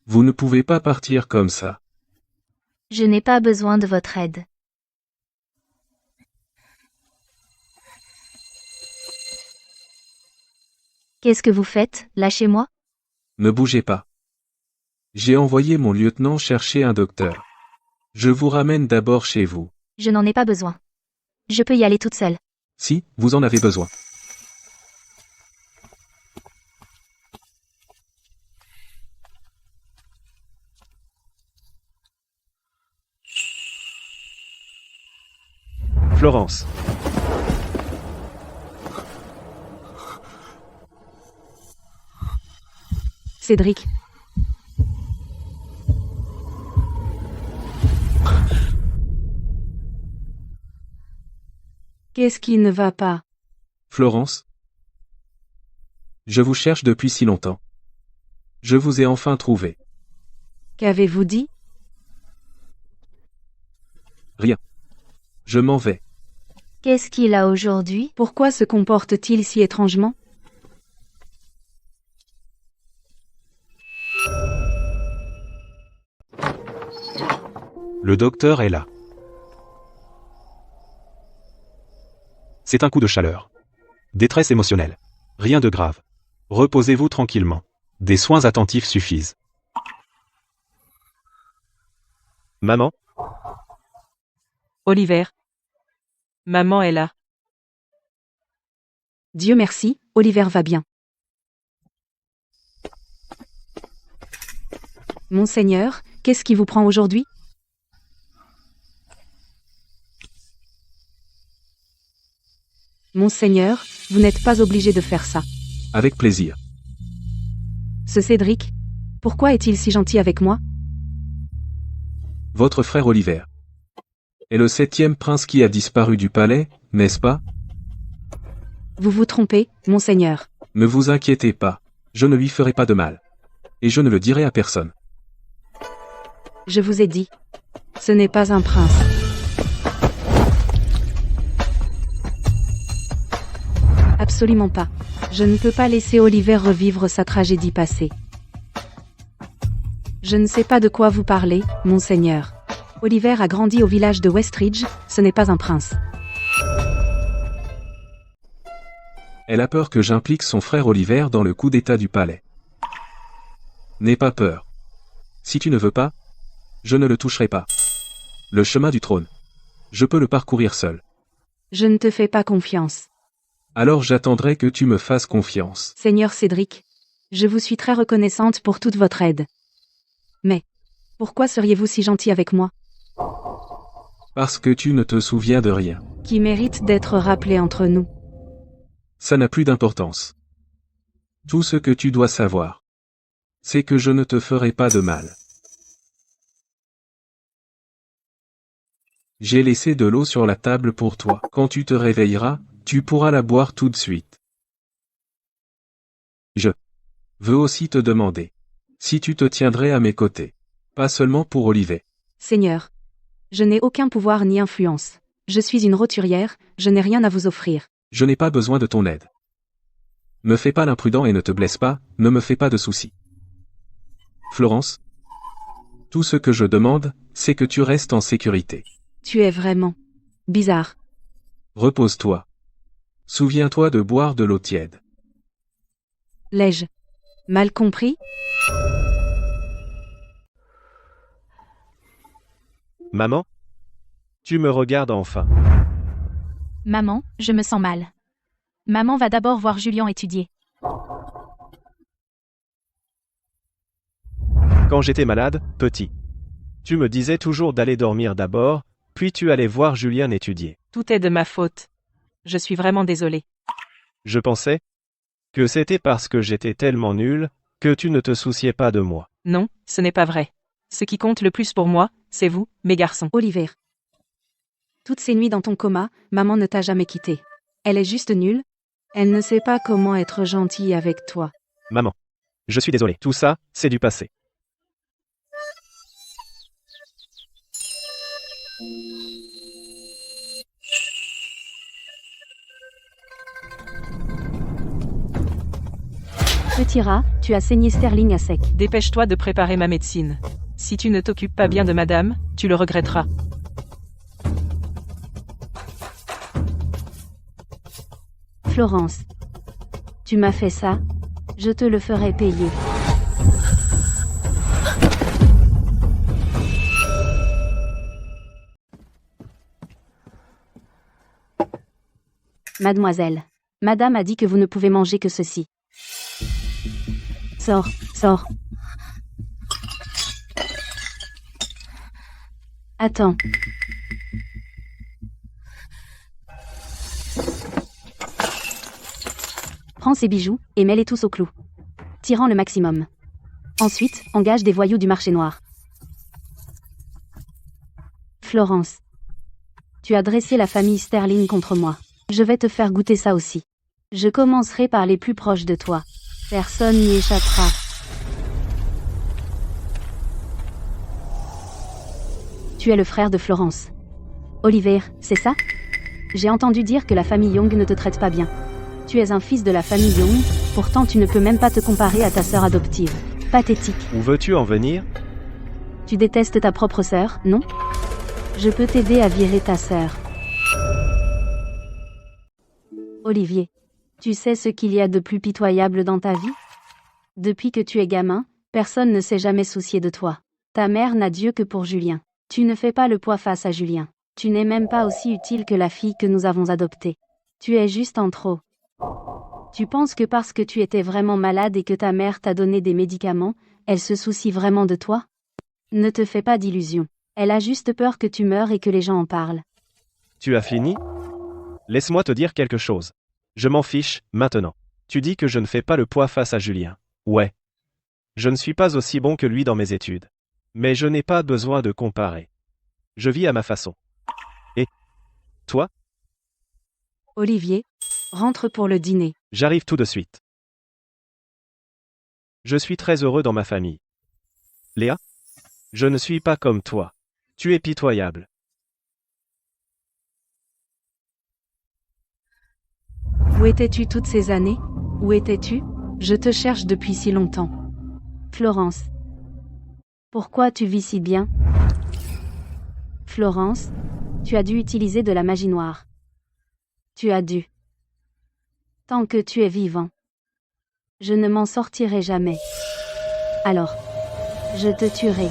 Vous ne pouvez pas partir comme ça. Je n'ai pas besoin de votre aide. Qu'est-ce que vous faites? Lâchez-moi. Ne bougez pas. J'ai envoyé mon lieutenant chercher un docteur. Je vous ramène d'abord chez vous. Je n'en ai pas besoin. Je peux y aller toute seule. Si, vous en avez besoin. Florence. Cédric. Qu'est-ce qui ne va pas? Florence? Je vous cherche depuis si longtemps. Je vous ai enfin trouvé. Qu'avez-vous dit? Rien. Je m'en vais. Qu'est-ce qu'il a aujourd'hui? Pourquoi se comporte-t-il si étrangement? Le docteur est là. C'est un coup de chaleur. Détresse émotionnelle. Rien de grave. Reposez-vous tranquillement. Des soins attentifs suffisent. Maman? Oliver. Maman est là. Dieu merci, Oliver va bien. Monseigneur, qu'est-ce qui vous prend aujourd'hui? Monseigneur, vous n'êtes pas obligé de faire ça. Avec plaisir. Ce Cédric, pourquoi est-il si gentil avec moi? Votre frère Oliver est le 7e prince qui a disparu du palais, n'est-ce pas? Vous vous trompez, Monseigneur. Ne vous inquiétez pas, je ne lui ferai pas de mal. Et je ne le dirai à personne. Je vous ai dit. Ce n'est pas un prince. Absolument pas. Je ne peux pas laisser Oliver revivre sa tragédie passée. Je ne sais pas de quoi vous parlez, Monseigneur. Oliver a grandi au village de Westridge, ce n'est pas un prince. Elle a peur que j'implique son frère Oliver dans le coup d'état du palais. N'aie pas peur. Si tu ne veux pas, je ne le toucherai pas. Le chemin du trône, je peux le parcourir seul. Je ne te fais pas confiance. Alors j'attendrai que tu me fasses confiance. Seigneur Cédric, je vous suis très reconnaissante pour toute votre aide. Mais, pourquoi seriez-vous si gentil avec moi? Parce que tu ne te souviens de rien. Qui mérite d'être rappelé entre nous. Ça n'a plus d'importance. Tout ce que tu dois savoir, c'est que je ne te ferai pas de mal. J'ai laissé de l'eau sur la table pour toi. Quand tu te réveilleras, tu pourras la boire tout de suite. Je veux aussi te demander si tu te tiendrais à mes côtés. Pas seulement pour Olivier. Seigneur, je n'ai aucun pouvoir ni influence. Je suis une roturière, je n'ai rien à vous offrir. Je n'ai pas besoin de ton aide. Me fais pas l'imprudent et ne te blesse pas, ne me fais pas de soucis. Florence, tout ce que je demande, c'est que tu restes en sécurité. Tu es vraiment bizarre. Repose-toi. Souviens-toi de boire de l'eau tiède. L'ai-je mal compris? Maman? Tu me regardes enfin. Maman, je me sens mal. Maman va d'abord voir Julien étudier. Quand j'étais malade, petit, tu me disais toujours d'aller dormir d'abord, puis tu allais voir Julien étudier. Tout est de ma faute. Je suis vraiment désolée. Je pensais que c'était parce que j'étais tellement nul que tu ne te souciais pas de moi. Non, ce n'est pas vrai. Ce qui compte le plus pour moi, c'est vous, mes garçons. Oliver. Toutes ces nuits dans ton coma, maman ne t'a jamais quitté. Elle est juste nulle. Elle ne sait pas comment être gentille avec toi. Maman, je suis désolé. Tout ça, c'est du passé. Petit rat, tu as saigné Sterling à sec. Dépêche-toi de préparer ma médecine. Si tu ne t'occupes pas bien de madame, tu le regretteras. Florence. Tu m'as fait ça. Je te le ferai payer. Mademoiselle. Madame a dit que vous ne pouvez manger que ceci. Sors, sors. Attends. Prends ces bijoux, et mets-les tous au clou. Tirant le maximum. Ensuite, engage des voyous du marché noir. Florence. Tu as dressé la famille Sterling contre moi. Je vais te faire goûter ça aussi. Je commencerai par les plus proches de toi. Personne n'y échappera. Tu es le frère de Florence. Oliver, c'est ça? J'ai entendu dire que la famille Young ne te traite pas bien. Tu es un fils de la famille Young, pourtant tu ne peux même pas te comparer à ta sœur adoptive. Pathétique. Où veux-tu en venir? Tu détestes ta propre sœur, non? Je peux t'aider à virer ta sœur. Olivier, tu sais ce qu'il y a de plus pitoyable dans ta vie? Depuis que tu es gamin, personne ne s'est jamais soucié de toi. Ta mère n'a d'yeux que pour Julien. Tu ne fais pas le poids face à Julien. Tu n'es même pas aussi utile que la fille que nous avons adoptée. Tu es juste en trop. Tu penses que parce que tu étais vraiment malade et que ta mère t'a donné des médicaments, elle se soucie vraiment de toi? Ne te fais pas d'illusions. Elle a juste peur que tu meures et que les gens en parlent. Tu as fini? Laisse-moi te dire quelque chose. Je m'en fiche, maintenant. Tu dis que je ne fais pas le poids face à Julien. Ouais. Je ne suis pas aussi bon que lui dans mes études. Mais je n'ai pas besoin de comparer. Je vis à ma façon. Et toi? Olivier, rentre pour le dîner. J'arrive tout de suite. Je suis très heureux dans ma famille. Léa? Je ne suis pas comme toi. Tu es pitoyable. Où étais-tu toutes ces années? Où étais-tu? Je te cherche depuis si longtemps. Florence. Pourquoi tu vis si bien? Florence, tu as dû utiliser de la magie noire. Tu as dû. Tant que tu es vivant. Je ne m'en sortirai jamais. Alors, je te tuerai.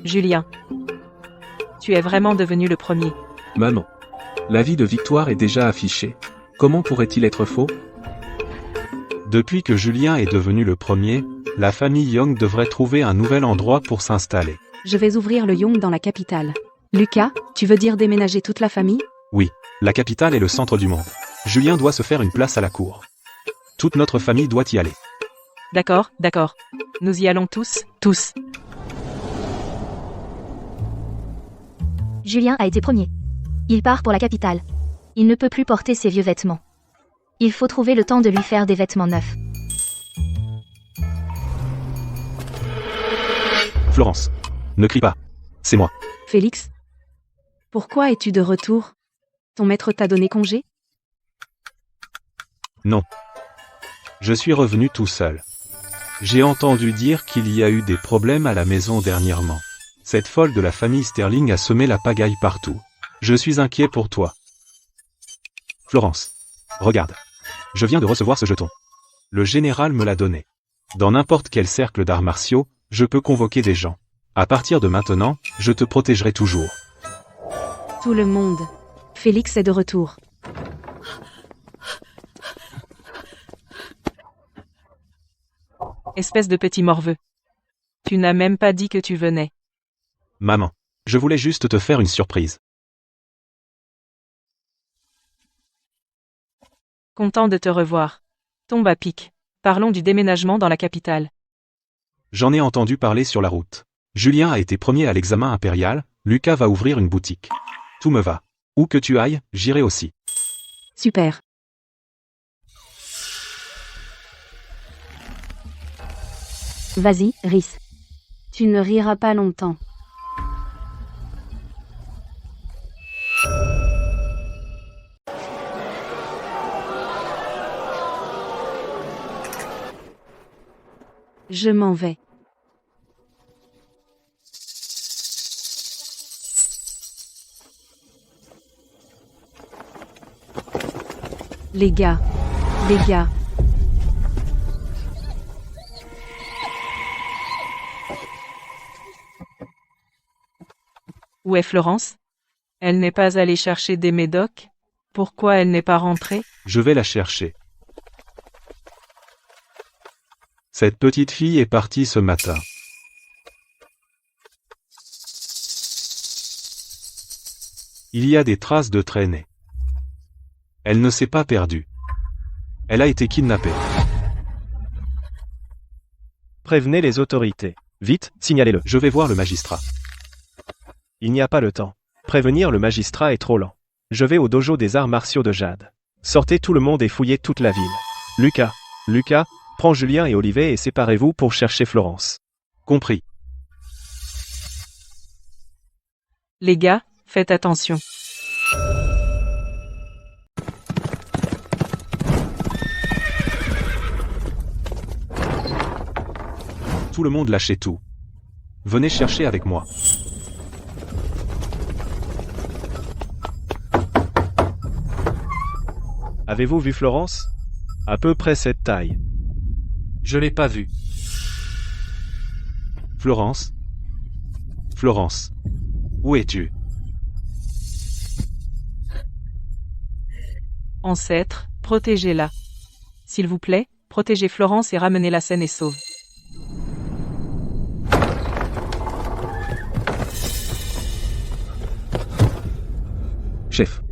Julien. Tu es vraiment devenu le premier. Maman. L'avis de Victoire est déjà affiché. Comment pourrait-il être faux? Depuis que Julien est devenu le premier, la famille Young devrait trouver un nouvel endroit pour s'installer. Je vais ouvrir le Young dans la capitale. Lucas, tu veux dire déménager toute la famille? Oui, la capitale est le centre du monde. Julien doit se faire une place à la cour. Toute notre famille doit y aller. D'accord, d'accord. Nous y allons tous, tous. Julien a été premier. Il part pour la capitale. Il ne peut plus porter ses vieux vêtements. Il faut trouver le temps de lui faire des vêtements neufs. Florence. Ne crie pas. C'est moi. Félix? Pourquoi es-tu de retour? Ton maître t'a donné congé? Non. Je suis revenu tout seul. J'ai entendu dire qu'il y a eu des problèmes à la maison dernièrement. Cette folle de la famille Sterling a semé la pagaille partout. Je suis inquiet pour toi. Florence. Regarde. Je viens de recevoir ce jeton. Le général me l'a donné. Dans n'importe quel cercle d'arts martiaux, je peux convoquer des gens. À partir de maintenant, je te protégerai toujours. Tout le monde. Félix est de retour. Espèce de petit morveux. Tu n'as même pas dit que tu venais. Maman. Je voulais juste te faire une surprise. Content de te revoir. Tombe à pic. Parlons du déménagement dans la capitale. J'en ai entendu parler sur la route. Julien a été premier à l'examen impérial, Lucas va ouvrir une boutique. Tout me va. Où que tu ailles, j'irai aussi. Super. Vas-y, Rhys. Tu ne riras pas longtemps. Je m'en vais. Les gars. Où est Florence? Elle n'est pas allée chercher des médocs? Pourquoi elle n'est pas rentrée? Je vais la chercher. Cette petite fille est partie ce matin. Il y a des traces de traînées. Elle ne s'est pas perdue. Elle a été kidnappée. Prévenez les autorités. Vite, signalez-le. Je vais voir le magistrat. Il n'y a pas le temps. Prévenir le magistrat est trop lent. Je vais au dojo des arts martiaux de Jade. Sortez tout le monde et fouillez toute la ville. Lucas, prends Julien et Olivier et séparez-vous pour chercher Florence. Compris. Les gars, faites attention. Tout le monde lâchez tout. Venez chercher avec moi. Avez-vous vu Florence? À peu près cette taille. Je l'ai pas vu. Florence? Florence? Où es-tu? Ancêtre, protégez-la. S'il vous plaît, protégez Florence et ramenez-la saine et sauve. Chef.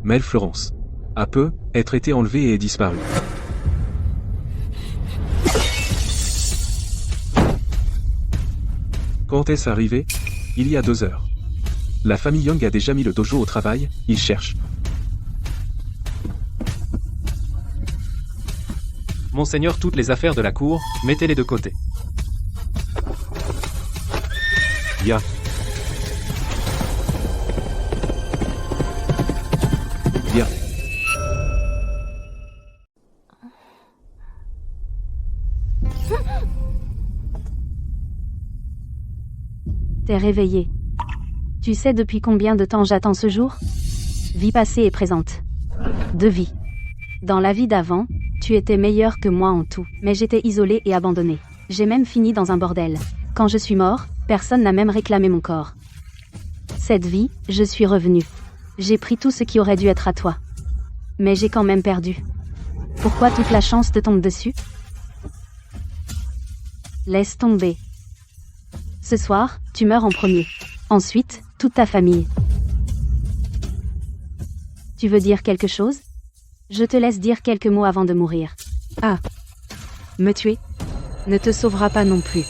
Mel Florence. A peu, être été enlevée et est disparue. Quand est-ce arrivé? Il y a 2 heures. La famille Young a déjà mis le dojo au travail, ils cherchent. Monseigneur, toutes les affaires de la cour, mettez-les de côté. Ya. Ya. T'es réveillé. Tu sais depuis combien de temps j'attends ce jour? Vie passée et présente. 2 vies. Dans la vie d'avant, tu étais meilleur que moi en tout, mais j'étais isolée et abandonnée. J'ai même fini dans un bordel. Quand je suis mort, personne n'a même réclamé mon corps. Cette vie, je suis revenue. J'ai pris tout ce qui aurait dû être à toi. Mais j'ai quand même perdu. Pourquoi toute la chance te tombe dessus? Laisse tomber. Ce soir, tu meurs en premier. Ensuite, toute ta famille. Tu veux dire quelque chose? Je te laisse dire quelques mots avant de mourir. Ah. Me tuer ne te sauvera pas non plus.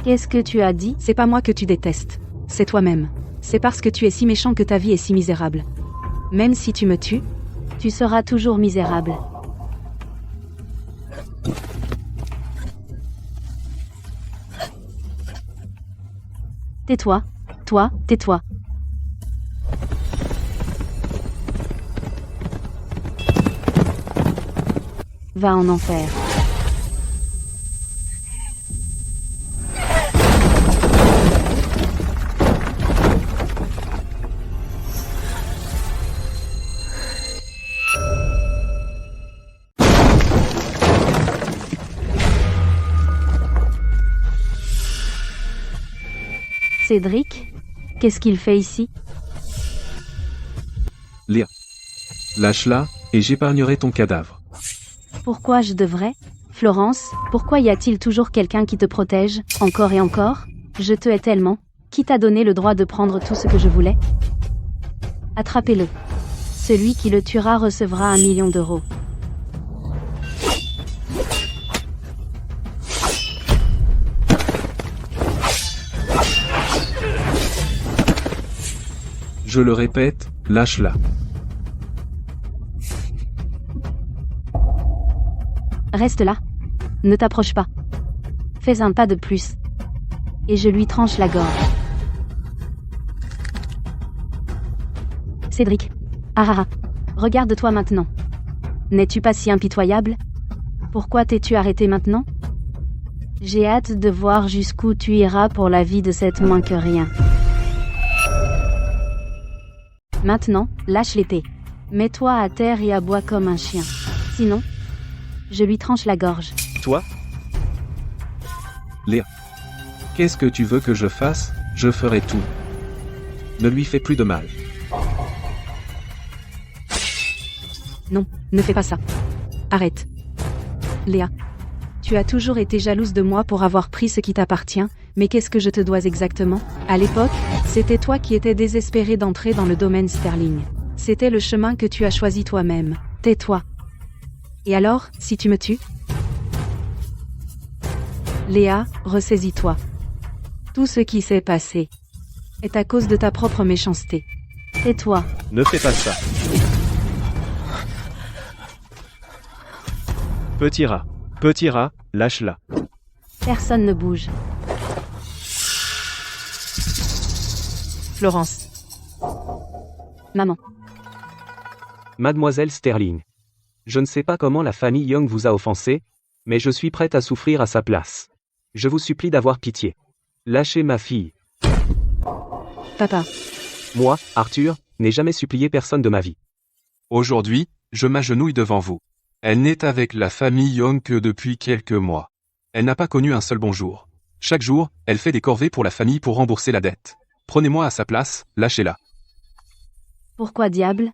Qu'est-ce que tu as dit? C'est pas moi que tu détestes. C'est toi-même. C'est parce que tu es si méchant que ta vie est si misérable. Même si tu me tues, tu seras toujours misérable. Tais-toi. Toi, tais-toi. Va en enfer. Cédric? Qu'est-ce qu'il fait ici? Léa. Lâche-la, et j'épargnerai ton cadavre. Pourquoi je devrais? Florence, pourquoi y a-t-il toujours quelqu'un qui te protège, encore et encore? Je te hais tellement. Qui t'a donné le droit de prendre tout ce que je voulais? Attrapez-le. Celui qui le tuera recevra 1 million d'euros. Je le répète, lâche-la. Reste là. Ne t'approche pas. Fais un pas de plus. Et je lui tranche la gorge. Cédric. Ah. Regarde-toi maintenant. N'es-tu pas si impitoyable? Pourquoi t'es-tu arrêté maintenant? J'ai hâte de voir jusqu'où tu iras pour la vie de cette moins que rien. Maintenant, lâche l'épée. Mets-toi à terre et aboie comme un chien. Sinon, je lui tranche la gorge. Toi? Léa. Qu'est-ce que tu veux que je fasse? Je ferai tout. Ne lui fais plus de mal. Non, ne fais pas ça. Arrête. Léa. Tu as toujours été jalouse de moi pour avoir pris ce qui t'appartient, mais qu'est-ce que je te dois exactement? À l'époque, c'était toi qui étais désespéré d'entrer dans le domaine Sterling. C'était le chemin que tu as choisi toi-même. Tais-toi. Et alors, si tu me tues? Léa, ressaisis-toi. Tout ce qui s'est passé est à cause de ta propre méchanceté. Tais-toi. Ne fais pas ça. Petit rat, lâche-la. Personne ne bouge. Florence. Maman. Mademoiselle Sterling. Je ne sais pas comment la famille Young vous a offensé, mais je suis prête à souffrir à sa place. Je vous supplie d'avoir pitié. Lâchez ma fille. Papa. Moi, Arthur, n'ai jamais supplié personne de ma vie. Aujourd'hui, je m'agenouille devant vous. Elle n'est avec la famille Young que depuis quelques mois. Elle n'a pas connu un seul bon jour. Chaque jour, elle fait des corvées pour la famille pour rembourser la dette. Prenez-moi à sa place, lâchez-la. Pourquoi diable?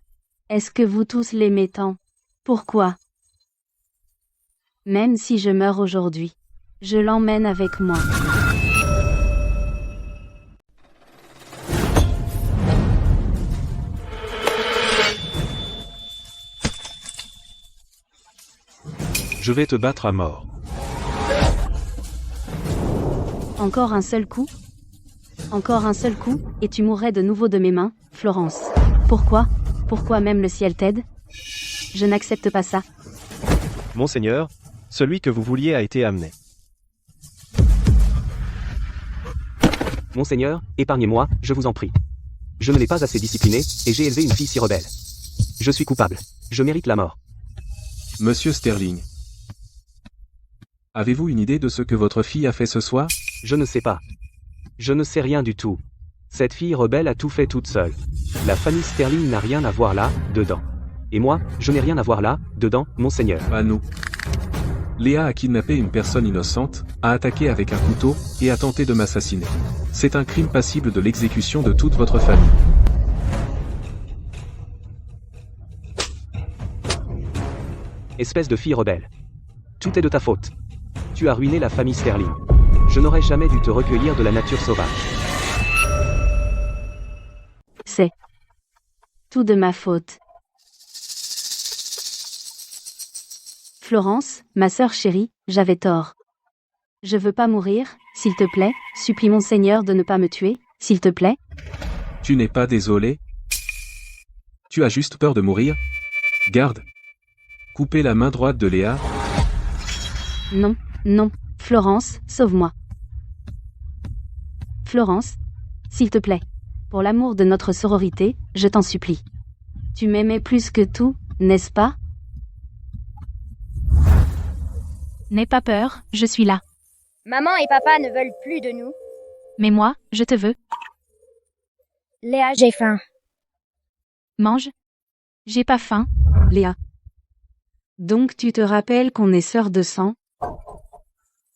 Est-ce que vous tous l'aimez tant? Pourquoi? Même si je meurs aujourd'hui, je l'emmène avec moi. Je vais te battre à mort. Encore un seul coup? Encore un seul coup, et tu mourrais de nouveau de mes mains, Florence. Pourquoi? Pourquoi même le ciel t'aide? Je n'accepte pas ça. Monseigneur, celui que vous vouliez a été amené. Monseigneur, épargnez-moi, je vous en prie. Je ne l'ai pas assez discipliné, et j'ai élevé une fille si rebelle. Je suis coupable. Je mérite la mort. Monsieur Sterling. Avez-vous une idée de ce que votre fille a fait ce soir? Je ne sais pas. Je ne sais rien du tout. Cette fille rebelle a tout fait toute seule. La famille Sterling n'a rien à voir là, dedans. Et moi, je n'ai rien à voir là, dedans, monseigneur. Pas nous. Léa a kidnappé une personne innocente, a attaqué avec un couteau, et a tenté de m'assassiner. C'est un crime passible de l'exécution de toute votre famille. Espèce de fille rebelle. Tout est de ta faute. Tu as ruiné la famille Sterling. Je n'aurais jamais dû te recueillir de la nature sauvage. C'est tout de ma faute. Florence, ma sœur chérie, j'avais tort. Je veux pas mourir, s'il te plaît, supplie mon Seigneur de ne pas me tuer, s'il te plaît. Tu n'es pas désolé? Tu as juste peur de mourir? Garde. Coupez la main droite de Léa. Non, non, Florence, sauve-moi. Florence, s'il te plaît. Pour l'amour de notre sororité, je t'en supplie. Tu m'aimais plus que tout, n'est-ce pas? N'aie pas peur, je suis là. Maman et papa ne veulent plus de nous. Mais moi, je te veux. Léa, j'ai faim. Mange. J'ai pas faim. Léa. Donc tu te rappelles qu'on est sœurs de sang?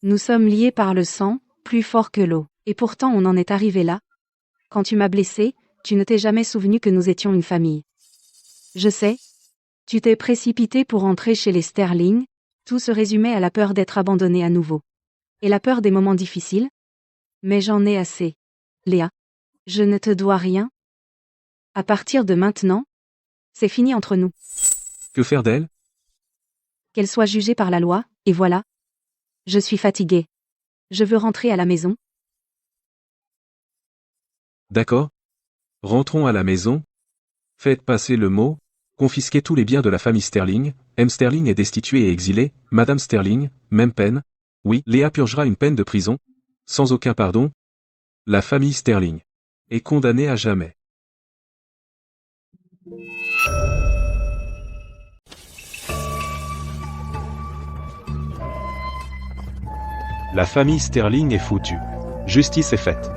Nous sommes liés par le sang, plus fort que l'eau. Et pourtant on en est arrivé là. Quand tu m'as blessé, tu ne t'es jamais souvenu que nous étions une famille. Je sais. Tu t'es précipité pour entrer chez les Sterling. Tout se résumait à la peur d'être abandonné à nouveau. Et la peur des moments difficiles? Mais j'en ai assez. Léa. Je ne te dois rien. À partir de maintenant, c'est fini entre nous. Que faire d'elle? Qu'elle soit jugée par la loi, et voilà. Je suis fatiguée. Je veux rentrer à la maison. D'accord. Rentrons à la maison. Faites passer le mot. Confisquez tous les biens de la famille Sterling. M. Sterling est destitué et exilé. Madame Sterling, même peine. Oui, Léa purgera une peine de prison. Sans aucun pardon. La famille Sterling est condamnée à jamais. La famille Sterling est foutue. Justice est faite.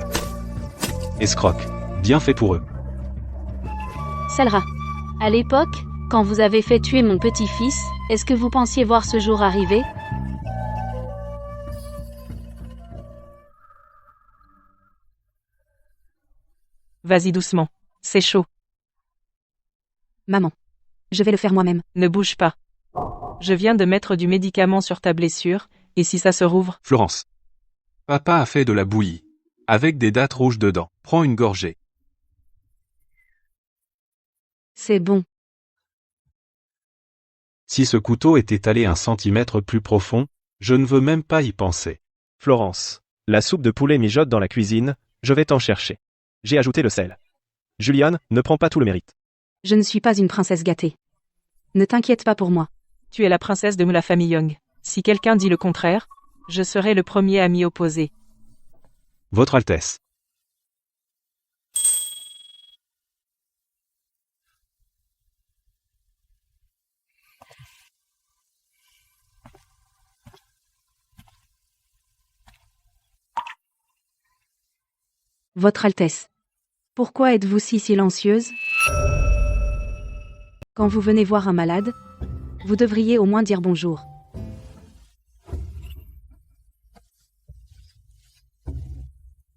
Escroc. Bien fait pour eux. Salra. À l'époque, quand vous avez fait tuer mon petit-fils, est-ce que vous pensiez voir ce jour arriver? Vas-y doucement. C'est chaud. Maman. Je vais le faire moi-même. Ne bouge pas. Je viens de mettre du médicament sur ta blessure, et si ça se rouvre? Florence. Papa a fait de la bouillie. Avec des dattes rouges dedans. Prends une gorgée. C'est bon. Si ce couteau était allé 1 centimètre plus profond, je ne veux même pas y penser. Florence. La soupe de poulet mijote dans la cuisine, je vais t'en chercher. J'ai ajouté le sel. Juliane, ne prends pas tout le mérite. Je ne suis pas une princesse gâtée. Ne t'inquiète pas pour moi. Tu es la princesse de la famille Young. Si quelqu'un dit le contraire, je serai le premier à m'y opposer. Votre Altesse. Votre Altesse. Pourquoi êtes-vous si silencieuse? Quand vous venez voir un malade, Vous devriez au moins dire bonjour.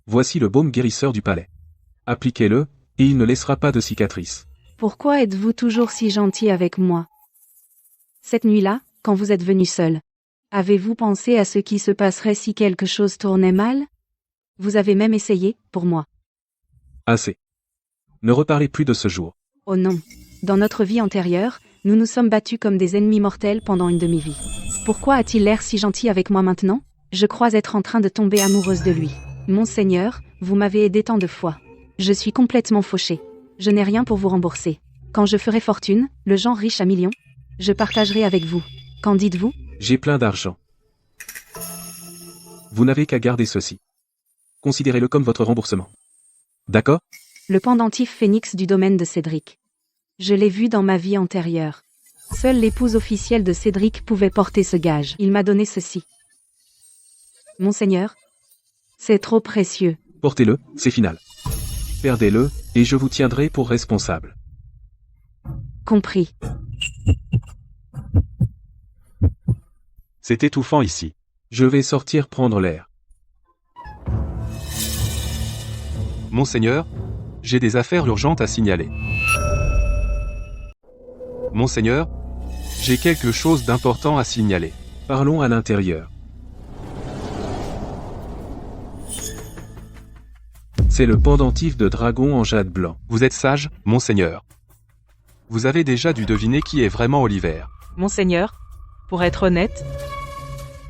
Voici le baume guérisseur du palais. Appliquez-le, et il ne laissera pas de cicatrices. Pourquoi êtes-vous toujours si gentil avec moi? Cette nuit-là, quand vous êtes venu seul, avez-vous pensé à ce qui se passerait si quelque chose tournait mal? Vous avez même essayé, pour moi. Assez. Ne reparlez plus de ce jour. Oh non. Dans notre vie antérieure, nous nous sommes battus comme des ennemis mortels pendant une demi-vie. Pourquoi a-t-il l'air si gentil avec moi maintenant? Je crois être en train de tomber amoureuse de lui. Monseigneur, vous m'avez aidé tant de fois. Je suis complètement fauchée. Je n'ai rien pour vous rembourser. Quand je ferai fortune, le genre riche à millions, je partagerai avec vous. Qu'en dites-vous? J'ai plein d'argent. Vous n'avez qu'à garder ceci. Considérez-le comme votre remboursement. D'accord? Le pendentif phénix du domaine de Cédric. Je l'ai vu dans ma vie antérieure. Seule l'épouse officielle de Cédric pouvait porter ce gage. Il m'a donné ceci. Monseigneur, c'est trop précieux. Portez-le, c'est final. Perdez-le, et je vous tiendrai pour responsable. Compris. C'est étouffant ici. Je vais sortir prendre l'air. Monseigneur, j'ai des affaires urgentes à signaler. Monseigneur, j'ai quelque chose d'important à signaler. Parlons à l'intérieur. C'est le pendentif de dragon en jade blanc. Vous êtes sage, monseigneur. Vous avez déjà dû deviner qui est vraiment Oliver. Monseigneur, pour être honnête,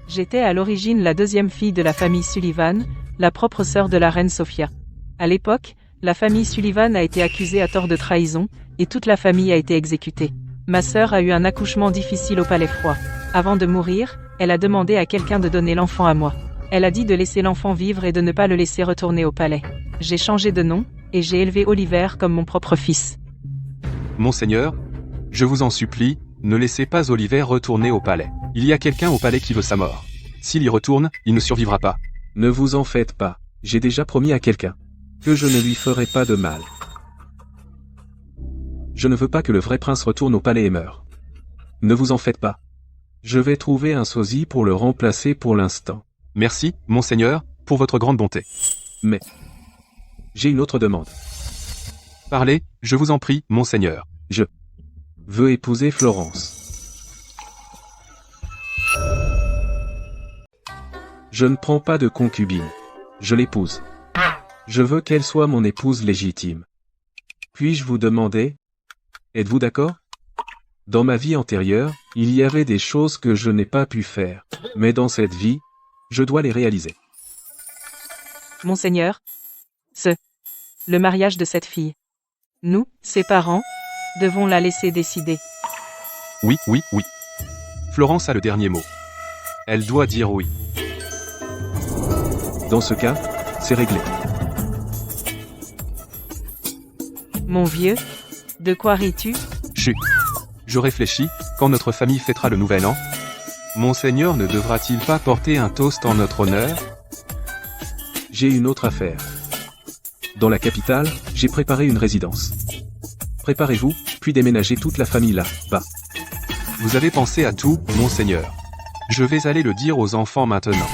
j'étais à l'origine la deuxième fille de la famille Sullivan, la propre sœur de la reine Sophia. À l'époque, la famille Sullivan a été accusée à tort de trahison, et toute la famille a été exécutée. Ma sœur a eu un accouchement difficile au palais froid. Avant de mourir, elle a demandé à quelqu'un de donner l'enfant à moi. Elle a dit de laisser l'enfant vivre et de ne pas le laisser retourner au palais. J'ai changé de nom, et j'ai élevé Oliver comme mon propre fils. Monseigneur, je vous en supplie, ne laissez pas Oliver retourner au palais. Il y a quelqu'un au palais qui veut sa mort. S'il y retourne, il ne survivra pas. Ne vous en faites pas. J'ai déjà promis à quelqu'un que je ne lui ferai pas de mal. Je ne veux pas que le vrai prince retourne au palais et meure. Ne vous en faites pas. Je vais trouver un sosie pour le remplacer pour l'instant. Merci, monseigneur, pour votre grande bonté. Mais j'ai une autre demande. Parlez, je vous en prie, monseigneur. Je veux épouser Florence. Je ne prends pas de concubine. Je l'épouse. Je veux qu'elle soit mon épouse légitime. Puis-je vous demander, êtes-vous d'accord? Dans ma vie antérieure, il y avait des choses que je n'ai pas pu faire. Mais dans cette vie, je dois les réaliser. Monseigneur, le mariage de cette fille. Nous, ses parents, devons la laisser décider. Oui. Florence a le dernier mot. Elle doit dire oui. Dans ce cas, c'est réglé. Mon vieux, de quoi ris-tu? Chut. Je réfléchis, quand notre famille fêtera le nouvel an, Monseigneur ne devra-t-il pas porter un toast en notre honneur? J'ai une autre affaire. Dans la capitale, j'ai préparé une résidence. Préparez-vous, puis déménagez toute la famille là-bas. Vous avez pensé à tout, monseigneur. Je vais aller le dire aux enfants maintenant.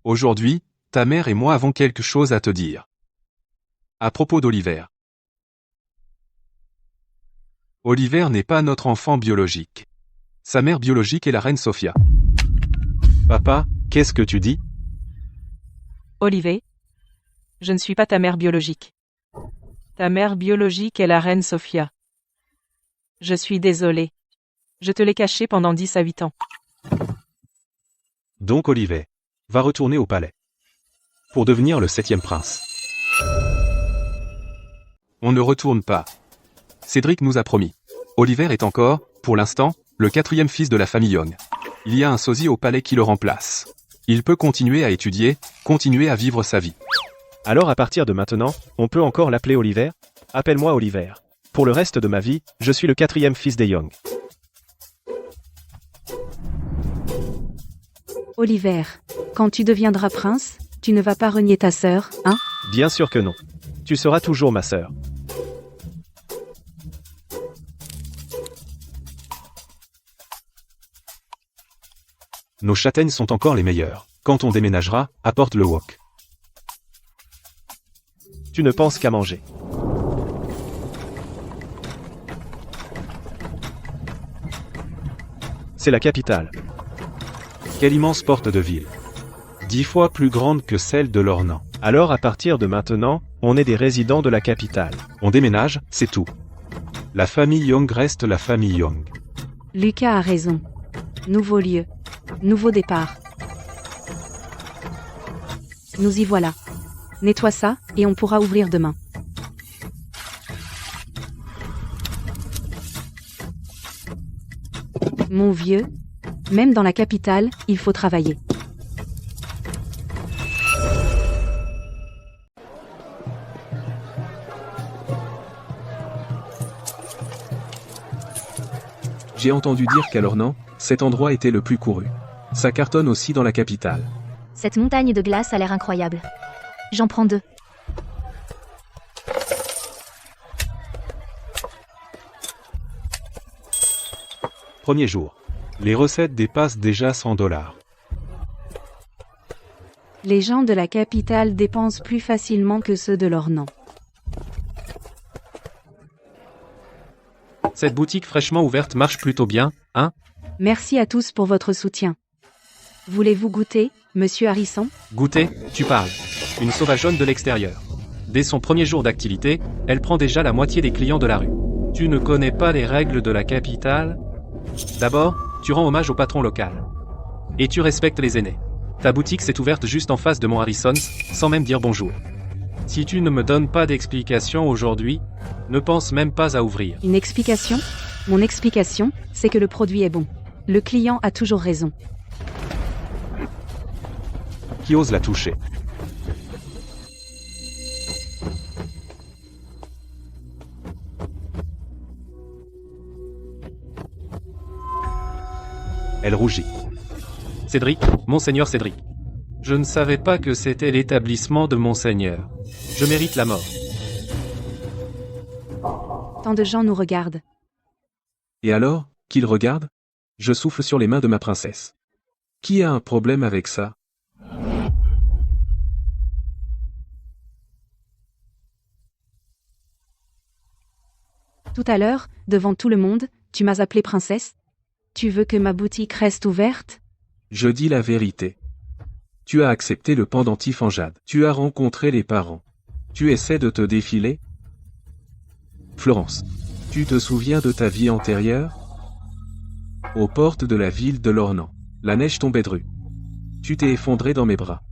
Aujourd'hui, ta mère et moi avons quelque chose à te dire. À propos d'Oliver. Oliver n'est pas notre enfant biologique. Sa mère biologique est la reine Sophia. Papa, qu'est-ce que tu dis? Oliver, je ne suis pas ta mère biologique. Ta mère biologique est la reine Sophia. Je suis désolé. Je te l'ai caché pendant 10 à 8 ans. Donc Oliver va retourner au palais pour devenir le 7e prince. On ne retourne pas. Cédric nous a promis. Oliver est encore, pour l'instant, le 4e fils de la famille Young. Il y a un sosie au palais qui le remplace. Il peut continuer à étudier, continuer à vivre sa vie. Alors à partir de maintenant, on peut encore l'appeler Oliver? Appelle-moi Oliver. Pour le reste de ma vie, je suis le 4e fils des Young. Oliver, quand tu deviendras prince, tu ne vas pas renier ta sœur, hein? Bien sûr que non. Tu seras toujours ma sœur. Nos châtaignes sont encore les meilleures. Quand on déménagera, apporte le wok. Tu ne penses qu'à manger. C'est la capitale. Quelle immense porte de ville. 10 fois plus grande que celle de l'Ornan. Alors à partir de maintenant, on est des résidents de la capitale. On déménage, c'est tout. La famille Young reste la famille Young. Lucas a raison. Nouveau lieu. Nouveau départ. Nous y voilà. Nettoie ça, et on pourra ouvrir demain. Mon vieux, même dans la capitale, il faut travailler. J'ai entendu dire qu'à l'Ornan, cet endroit était le plus couru. Ça cartonne aussi dans la capitale. Cette montagne de glace a l'air incroyable. J'en prends 2. Premier jour. Les recettes dépassent déjà 100 $. Les gens de la capitale dépensent plus facilement que ceux de l'Ornan. Cette boutique fraîchement ouverte marche plutôt bien, hein? Merci à tous pour votre soutien. Voulez-vous goûter, monsieur Harrison? Goûter, tu parles. Une sauvageonne de l'extérieur. Dès son premier jour d'activité, elle prend déjà la moitié des clients de la rue. Tu ne connais pas les règles de la capitale? D'abord, tu rends hommage au patron local. Et tu respectes les aînés. Ta boutique s'est ouverte juste en face de mon Harrison's, sans même dire bonjour. Si tu ne me donnes pas d'explication aujourd'hui, ne pense même pas à ouvrir. Une explication? Mon explication, c'est que le produit est bon. Le client a toujours raison. Qui ose la toucher? Elle rougit. Cédric, Monseigneur Cédric. Je ne savais pas que c'était l'établissement de Monseigneur. Je mérite la mort. Tant de gens nous regardent. Et alors, qu'ils regardent? Je souffle sur les mains de ma princesse. Qui a un problème avec ça? Tout à l'heure, devant tout le monde, tu m'as appelée princesse? Tu veux que ma boutique reste ouverte? Je dis la vérité. Tu as accepté le pendentif en jade. Tu as rencontré les parents. Tu essaies de te défiler? Florence, tu te souviens de ta vie antérieure? Aux portes de la ville de l'Ornan, la neige tombait drue. Tu t'es effondré dans mes bras.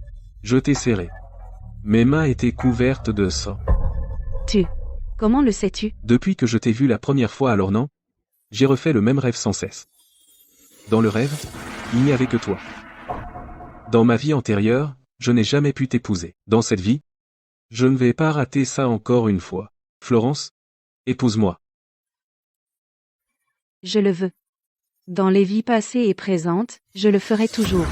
Je t'ai serré. Mes mains étaient couvertes de sang. Comment le sais-tu? Depuis que je t'ai vu la première fois à l'Ornan, j'ai refait le même rêve sans cesse. Dans le rêve, il n'y avait que toi. Dans ma vie antérieure, je n'ai jamais pu t'épouser. Dans cette vie, je ne vais pas rater ça encore une fois. Florence, épouse-moi. Je le veux. Dans les vies passées et présentes, je le ferai toujours.